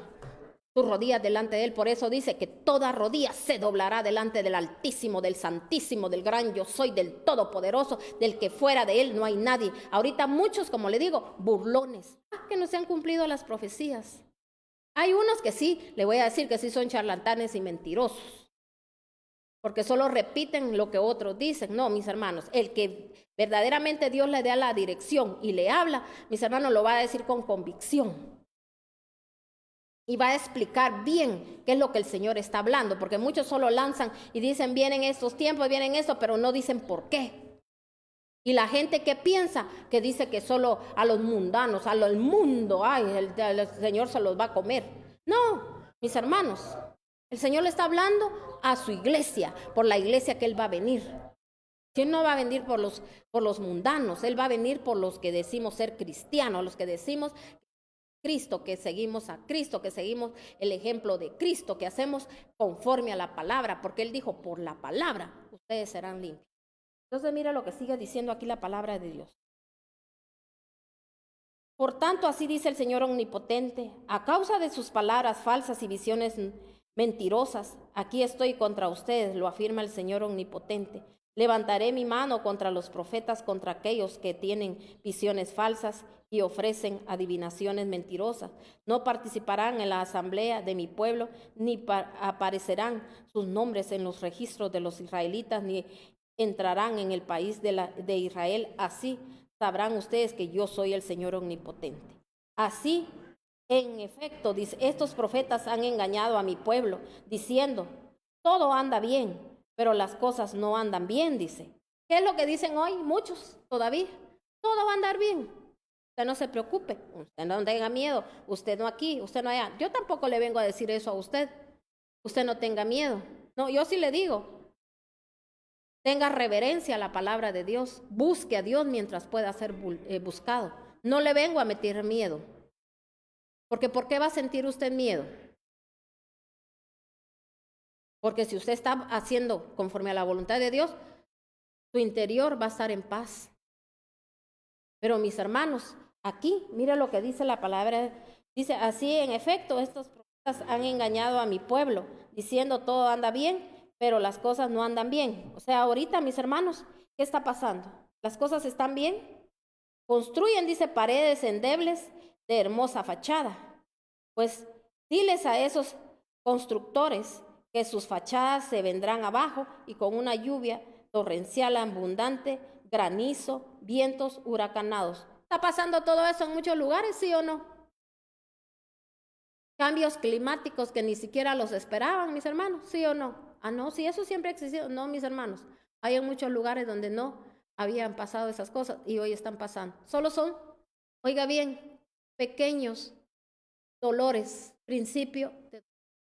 sus rodillas delante de Él. Por eso dice que toda rodilla se doblará delante del Altísimo, del Santísimo, del gran yo soy, del Todopoderoso, del que fuera de Él no hay nadie. Ahorita muchos, como le digo, burlones, que no se han cumplido las profecías. Hay unos que sí, le voy a decir que sí son charlatanes y mentirosos, porque solo repiten lo que otros dicen. No, mis hermanos, el que verdaderamente Dios le da la dirección y le habla, mis hermanos, lo va a decir con convicción. Y va a explicar bien qué es lo que el Señor está hablando, porque muchos solo lanzan y dicen, vienen estos tiempos, vienen esto, pero no dicen por qué. Y la gente que piensa, que dice que solo a los mundanos, a el mundo, ay, el Señor se los va a comer. No, mis hermanos, el Señor le está hablando a su iglesia, por la iglesia que Él va a venir. Él no va a venir por los mundanos, Él va a venir por los que decimos ser cristianos, los que decimos Cristo, que seguimos a Cristo, que seguimos el ejemplo de Cristo, que hacemos conforme a la palabra, porque Él dijo, por la palabra ustedes serán limpios. Entonces mira lo que sigue diciendo aquí la palabra de Dios. Por tanto, así dice el Señor omnipotente, a causa de sus palabras falsas y visiones mentirosas, aquí estoy contra ustedes, lo afirma el Señor omnipotente. Levantaré mi mano contra los profetas, contra aquellos que tienen visiones falsas y ofrecen adivinaciones mentirosas. No participarán en la asamblea de mi pueblo, ni aparecerán sus nombres en los registros de los israelitas, ni entrarán en el país de Israel. Así sabrán ustedes que yo soy el Señor omnipotente. Así, en efecto, dice, estos profetas han engañado a mi pueblo, diciendo, todo anda bien, pero las cosas no andan bien, dice. ¿Qué es lo que dicen hoy muchos todavía? Todo va a andar bien. Usted no se preocupe, usted no tenga miedo, usted no aquí, usted no allá. Yo tampoco le vengo a decir eso a usted. Usted no tenga miedo. No, yo sí le digo, tenga reverencia a la palabra de Dios. Busque a Dios mientras pueda ser buscado. No le vengo a meter miedo. Porque ¿por qué va a sentir usted miedo? Porque si usted está haciendo conforme a la voluntad de Dios, su interior va a estar en paz. Pero mis hermanos, aquí, mire lo que dice la palabra. Dice, así en efecto, estos profetas han engañado a mi pueblo, diciendo todo anda bien, pero las cosas no andan bien. O sea, ahorita, mis hermanos, ¿qué está pasando? ¿Las cosas están bien? Construyen, dice, paredes endebles de hermosa fachada. Pues diles a esos constructores que sus fachadas se vendrán abajo y con una lluvia torrencial abundante, granizo, vientos huracanados. ¿Está pasando todo eso en muchos lugares, sí o no? Cambios climáticos que ni siquiera los esperaban, mis hermanos, ¿sí o no? Ah, no, sí, eso siempre ha existido. No, mis hermanos, hay en muchos lugares donde no habían pasado esas cosas y hoy están pasando. Solo son, oiga bien, pequeños dolores, principio de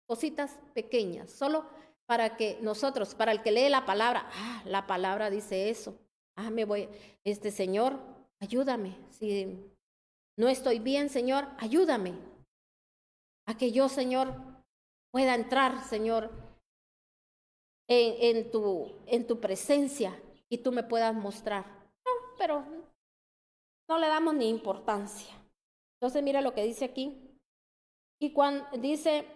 cositas pequeñas, solo para que nosotros, para el que lee la palabra dice eso. Me voy, Señor, ayúdame. Si no estoy bien, Señor, ayúdame. A que yo, Señor, pueda entrar, Señor, en tu presencia y tú me puedas mostrar. No, pero no le damos ni importancia. Entonces, mira lo que dice aquí. Y cuando dice,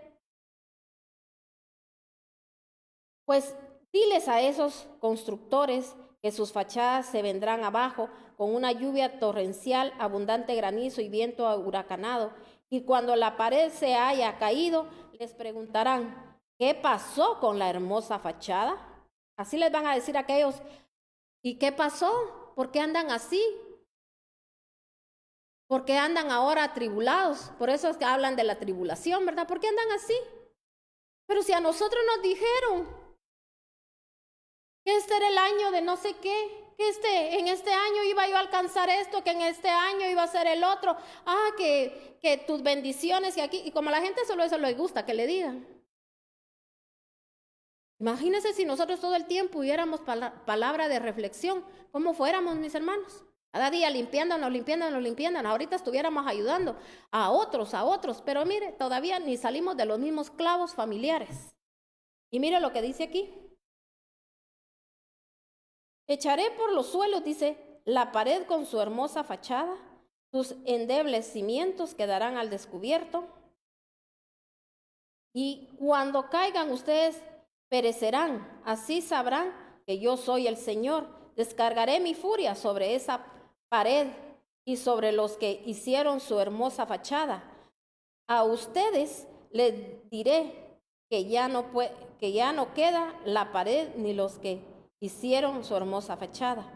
pues diles a esos constructores que sus fachadas se vendrán abajo con una lluvia torrencial, abundante granizo y viento huracanado. Y cuando la pared se haya caído, les preguntarán, ¿qué pasó con la hermosa fachada? Así les van a decir a aquellos, ¿y qué pasó? ¿Por qué andan así? ¿Por qué andan ahora atribulados? Por eso es que hablan de la tribulación, ¿verdad? ¿Por qué andan así? Pero si a nosotros nos dijeron que este era el año de no sé qué, que en este año iba yo a alcanzar esto, que en este año iba a ser el otro, que tus bendiciones y aquí, y como a la gente solo eso le gusta que le digan. Imagínense si nosotros todo el tiempo hubiéramos palabra de reflexión, ¿cómo fuéramos, mis hermanos? Cada día limpiándonos. Ahorita estuviéramos ayudando a otros, pero mire, todavía ni salimos de los mismos clavos familiares. Y mire lo que dice aquí. Echaré por los suelos, dice, la pared con su hermosa fachada, sus endebles cimientos quedarán al descubierto. Y cuando caigan ustedes perecerán, así sabrán que yo soy el Señor. Descargaré mi furia sobre esa pared y sobre los que hicieron su hermosa fachada. A ustedes les diré que ya no queda la pared ni los que hicieron su hermosa fachada.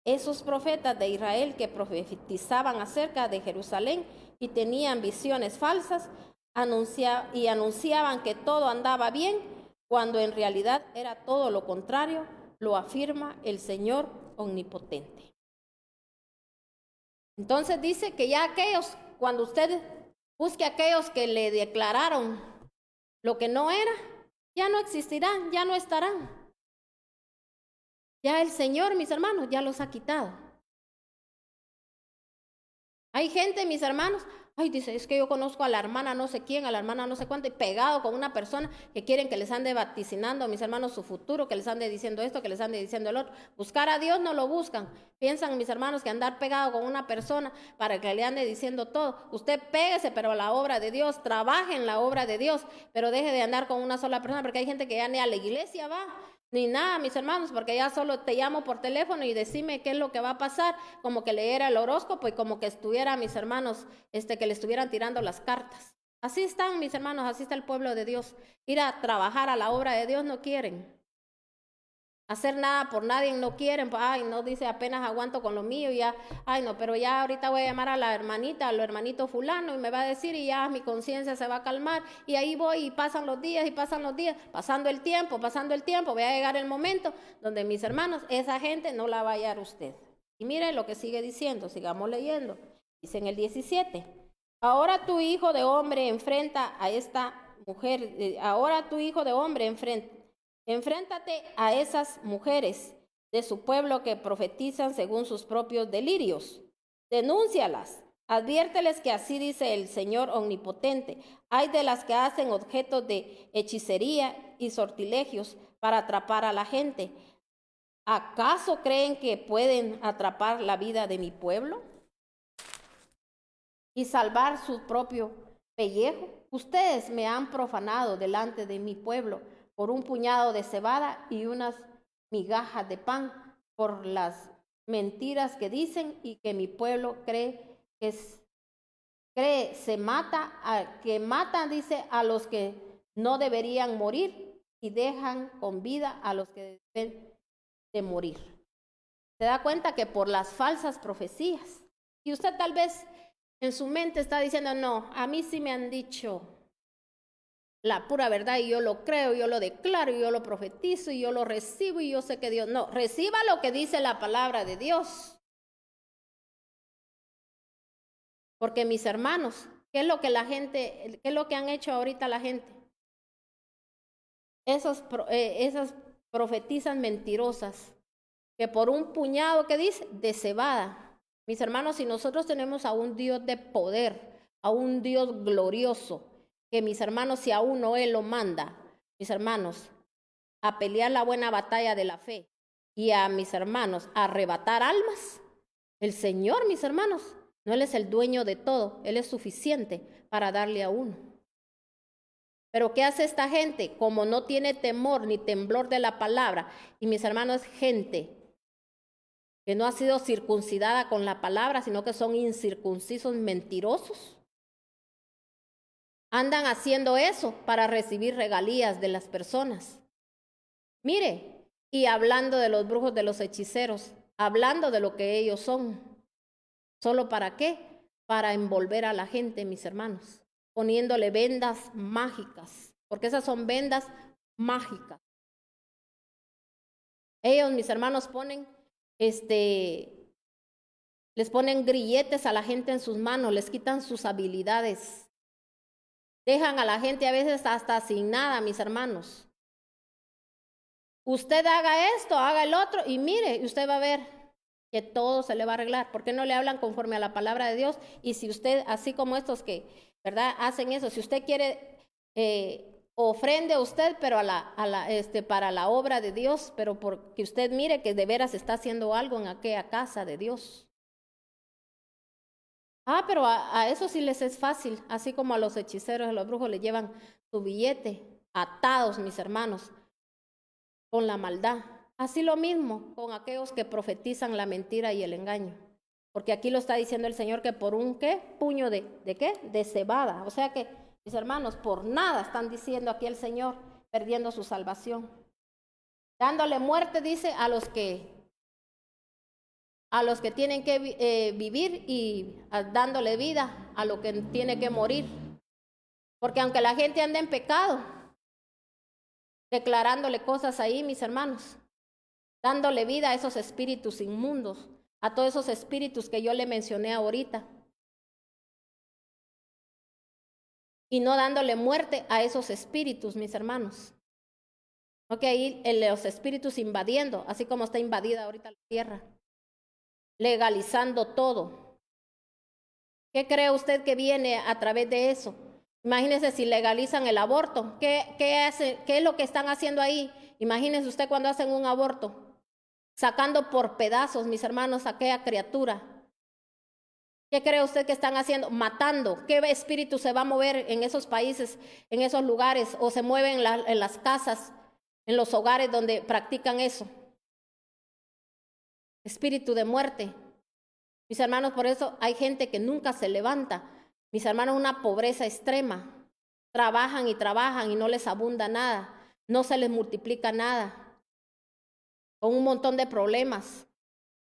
Esos profetas de Israel que profetizaban acerca de Jerusalén y tenían visiones falsas, anunciaban que todo andaba bien, cuando en realidad era todo lo contrario, lo afirma el Señor omnipotente. Entonces dice que ya aquellos, cuando usted busque a aquellos que le declararon lo que no era, ya no existirán, ya no estarán. Ya el Señor, mis hermanos, ya los ha quitado. Hay gente, mis hermanos, dice, es que yo conozco a la hermana no sé quién, a la hermana no sé cuánto, y pegado con una persona que quieren que les ande vaticinando, mis hermanos, su futuro, que les ande diciendo esto, que les ande diciendo el otro. Buscar a Dios no lo buscan. Piensan, mis hermanos, que andar pegado con una persona para que le ande diciendo todo. Usted péguese, pero a la obra de Dios, trabaje en la obra de Dios, pero deje de andar con una sola persona, porque hay gente que ya ni a la iglesia va, ni nada, mis hermanos, porque ya solo te llamo por teléfono y decime qué es lo que va a pasar, como que leera el horóscopo y como que estuviera, mis hermanos, que le estuvieran tirando las cartas. Así están, mis hermanos, así está el pueblo de Dios. Ir a trabajar a la obra de Dios no quieren. Hacer nada por nadie no quieren. No, dice, apenas aguanto con lo mío y ya, no, pero ya ahorita voy a llamar a la hermanita, al hermanito fulano y me va a decir y ya mi conciencia se va a calmar y ahí voy y pasan los días, pasando el tiempo, voy a llegar el momento donde, mis hermanos, esa gente no la va a hallar usted. Y mire lo que sigue diciendo, sigamos leyendo. Dice en el 17, ahora tu hijo de hombre enfrenta a esta mujer, enfréntate a esas mujeres de su pueblo que profetizan según sus propios delirios. Denúncialas, adviérteles que así dice el Señor omnipotente. Hay de las que hacen objetos de hechicería y sortilegios para atrapar a la gente. ¿Acaso creen que pueden atrapar la vida de mi pueblo y salvar su propio pellejo? Ustedes me han profanado delante de mi pueblo por un puñado de cebada y unas migajas de pan, por las mentiras que dicen y que mi pueblo matan, dice, a los que no deberían morir y dejan con vida a los que deben de morir. Se da cuenta que por las falsas profecías, y usted tal vez en su mente está diciendo, no, a mí sí me han dicho la pura verdad y yo lo creo, yo lo declaro, yo lo profetizo y yo lo recibo y yo sé que Dios, no, reciba lo que dice la palabra de Dios. Porque, mis hermanos, ¿qué es lo que han hecho ahorita la gente? Esas profetizas mentirosas, que por un puñado, que dice, de cebada. Mis hermanos, si nosotros tenemos a un Dios de poder, a un Dios glorioso, que, mis hermanos, si a uno Él lo manda, mis hermanos, a pelear la buena batalla de la fe y a, mis hermanos, a arrebatar almas, el Señor, mis hermanos, no, Él es el dueño de todo, Él es suficiente para darle a uno. Pero ¿qué hace esta gente? Como no tiene temor ni temblor de la palabra, y, mis hermanos, gente que no ha sido circuncidada con la palabra, sino que son incircuncisos mentirosos, andan haciendo eso para recibir regalías de las personas. Mire, y hablando de los brujos, de los hechiceros, hablando de lo que ellos son. ¿Solo para qué? Para envolver a la gente, mis hermanos, poniéndole vendas mágicas porque esas son vendas mágicas. Ellos, mis hermanos, les ponen grilletes a la gente en sus manos, les quitan sus habilidades. Dejan a la gente a veces hasta sin nada, mis hermanos. Usted haga esto, haga el otro y mire, usted va a ver que todo se le va a arreglar. ¿Por qué no le hablan conforme a la palabra de Dios? Y si usted, así como estos que, ¿verdad?, hacen eso, si usted quiere, ofrende a usted, pero para la obra de Dios, pero porque usted mire que de veras está haciendo algo en aquella casa de Dios. Pero a eso sí les es fácil, así como a los hechiceros, a los brujos les llevan su billete atados, mis hermanos, con la maldad. Así lo mismo con aquellos que profetizan la mentira y el engaño. Porque aquí lo está diciendo el Señor que por un ¿qué? Puño ¿de qué? De cebada. O sea que, mis hermanos, por nada están diciendo aquí el Señor, perdiendo su salvación. Dándole muerte, dice, a los que tienen que vivir y dándole vida a lo que tiene que morir. Porque aunque la gente ande en pecado, declarándole cosas ahí, mis hermanos, dándole vida a esos espíritus inmundos, a todos esos espíritus que yo le mencioné ahorita, y no dándole muerte a esos espíritus, mis hermanos. No que ahí los espíritus invadiendo, así como está invadida ahorita la tierra, legalizando todo. ¿Qué cree usted que viene a través de eso? Imagínese si legalizan el aborto. ¿Qué es lo que están haciendo ahí? Imagínese usted cuando hacen un aborto, sacando por pedazos, mis hermanos, a aquella criatura. ¿Qué cree usted que están haciendo? Matando. ¿Qué espíritu se va a mover en esos países, en esos lugares, o se mueven en las casas, en los hogares donde practican eso? Espíritu de muerte. Mis hermanos, por eso hay gente que nunca se levanta. Mis hermanos, una pobreza extrema. Trabajan y no les abunda nada. No se les multiplica nada. Con un montón de problemas.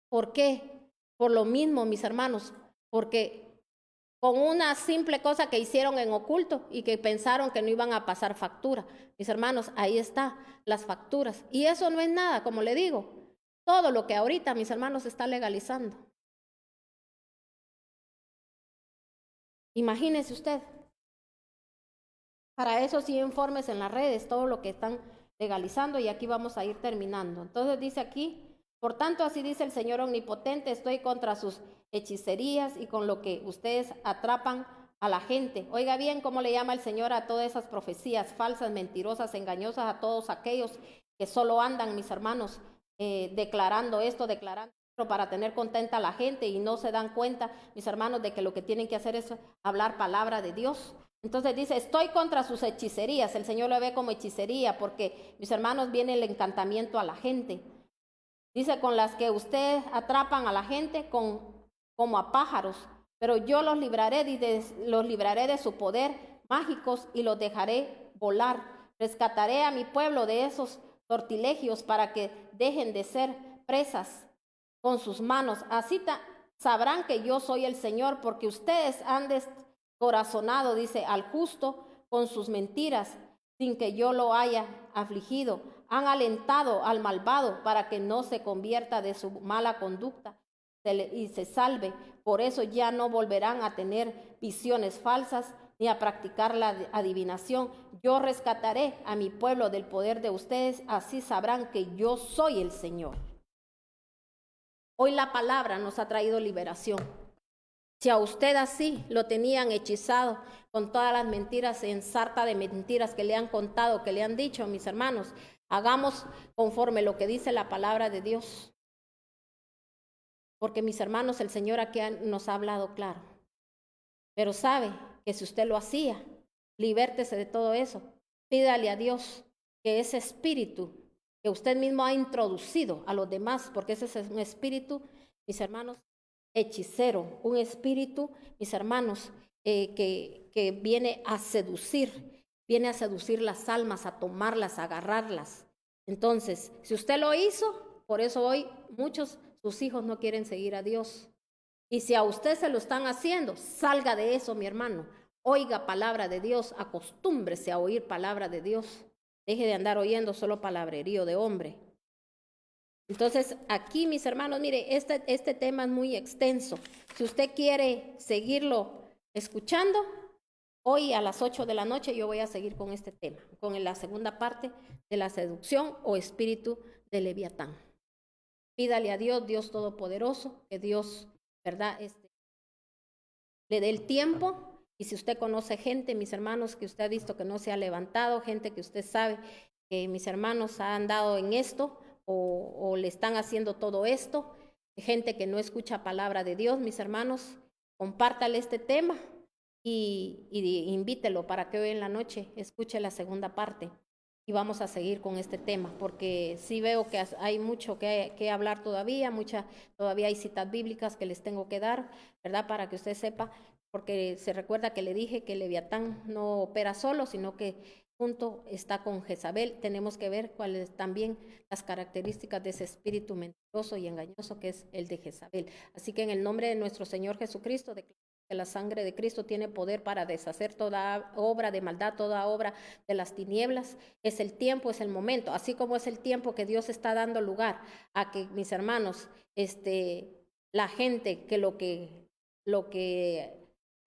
¿Por qué? Por lo mismo, mis hermanos, porque con una simple cosa que hicieron en oculto y que pensaron que no iban a pasar factura. Mis hermanos, ahí está, las facturas. Y eso no es nada, como le digo. Todo lo que ahorita, mis hermanos, se está legalizando. Imagínese usted. Para eso sí, informes en las redes, todo lo que están legalizando, y aquí vamos a ir terminando. Entonces dice aquí, por tanto, así dice el Señor Omnipotente, estoy contra sus hechicerías y con lo que ustedes atrapan a la gente. Oiga bien cómo le llama el Señor a todas esas profecías falsas, mentirosas, engañosas, a todos aquellos que solo andan, mis hermanos, declarando esto, para tener contenta a la gente y no se dan cuenta, mis hermanos, de que lo que tienen que hacer es hablar palabra de Dios. Entonces dice, estoy contra sus hechicerías. El Señor lo ve como hechicería porque, mis hermanos, viene el encantamiento a la gente. Dice, con las que ustedes atrapan a la gente como a pájaros, pero yo los libraré de su poder mágicos y los dejaré volar. Rescataré a mi pueblo de esos sortilegios para que dejen de ser presas con sus manos. Así sabrán que yo soy el Señor, porque ustedes han descorazonado, dice, al justo con sus mentiras, sin que yo lo haya afligido. Han alentado al malvado para que no se convierta de su mala conducta y se salve. Por eso ya no volverán a tener visiones falsas ni a practicar la adivinación. Yo rescataré a mi pueblo del poder de ustedes, así sabrán que yo soy el Señor. Hoy la palabra nos ha traído liberación. Si a usted así lo tenían hechizado con todas las mentiras, en sarta de mentiras que le han contado, que le han dicho, mis hermanos, hagamos conforme lo que dice la palabra de Dios. Porque, mis hermanos, el Señor aquí nos ha hablado claro. Pero sabe que si usted lo hacía, libértese de todo eso. Pídale a Dios que ese espíritu que usted mismo ha introducido a los demás, porque ese es un espíritu, mis hermanos, hechicero, un espíritu, mis hermanos, que viene a seducir las almas, a tomarlas, a agarrarlas. Entonces, si usted lo hizo, por eso hoy sus hijos no quieren seguir a Dios. Y si a usted se lo están haciendo, salga de eso, mi hermano. Oiga palabra de Dios, acostúmbrese a oír palabra de Dios. Deje de andar oyendo solo palabrerío de hombre. Entonces, aquí, mis hermanos, mire, este tema es muy extenso. Si usted quiere seguirlo escuchando, hoy a las 8 de la noche yo voy a seguir con este tema, con la segunda parte de la seducción o espíritu de Leviatán. Pídale a Dios, Dios Todopoderoso, que Dios, ¿verdad?, le dé el tiempo. Y si usted conoce gente, mis hermanos, que usted ha visto que no se ha levantado, gente que usted sabe que mis hermanos han dado en esto o le están haciendo todo esto, gente que no escucha palabra de Dios, mis hermanos, compártale este tema y invítelo para que hoy en la noche escuche la segunda parte. Y vamos a seguir con este tema, porque sí veo que hay mucho que hablar todavía, todavía hay citas bíblicas que les tengo que dar, ¿verdad? Para que usted sepa, porque se recuerda que le dije que Leviatán no opera solo, sino que junto está con Jezabel. Tenemos que ver cuáles también las características de ese espíritu mentiroso y engañoso que es el de Jezabel. Así que en el nombre de nuestro Señor Jesucristo, que la sangre de Cristo tiene poder para deshacer toda obra de maldad, toda obra de las tinieblas. Es el tiempo, es el momento, así como es el tiempo que Dios está dando lugar a que, mis hermanos, la gente que lo que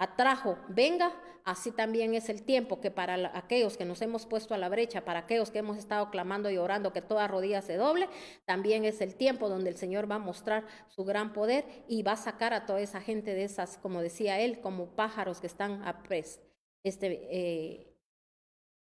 atrajo venga, así también es el tiempo que para aquellos que nos hemos puesto a la brecha, para aquellos que hemos estado clamando y orando que toda rodilla se doble, también es el tiempo donde el Señor va a mostrar su gran poder y va a sacar a toda esa gente de esas, como decía él, como pájaros que están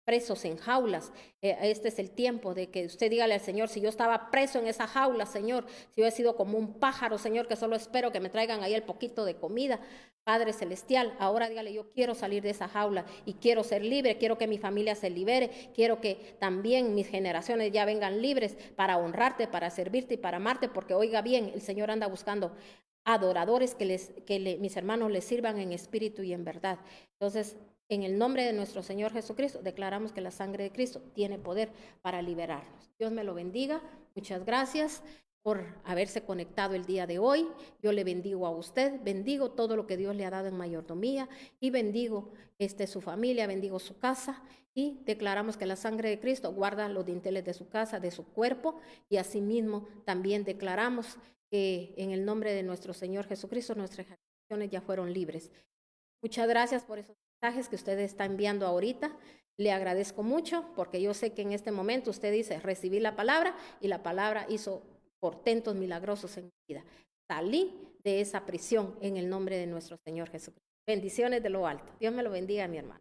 presos en jaulas. Este es el tiempo de que usted dígale al Señor, si yo estaba preso en esa jaula, Señor, si yo he sido como un pájaro, Señor, que solo espero que me traigan ahí el poquito de comida, Padre Celestial, ahora dígale, yo quiero salir de esa jaula y quiero ser libre, quiero que mi familia se libere, quiero que también mis generaciones ya vengan libres para honrarte, para servirte y para amarte, porque oiga bien, el Señor anda buscando adoradores mis hermanos les sirvan en espíritu y en verdad. Entonces, en el nombre de nuestro Señor Jesucristo, declaramos que la sangre de Cristo tiene poder para liberarnos. Dios me lo bendiga. Muchas gracias por haberse conectado el día de hoy. Yo le bendigo a usted, bendigo todo lo que Dios le ha dado en mayordomía y bendigo su familia, bendigo su casa y declaramos que la sangre de Cristo guarda los dinteles de su casa, de su cuerpo y asimismo también declaramos que en el nombre de nuestro Señor Jesucristo nuestras generaciones ya fueron libres. Muchas gracias por esos mensajes que usted está enviando ahorita. Le agradezco mucho porque yo sé que en este momento usted dice, recibí la palabra y la palabra hizo portentos milagrosos en mi vida. Salí de esa prisión en el nombre de nuestro Señor Jesucristo. Bendiciones de lo alto. Dios me lo bendiga, mi hermano.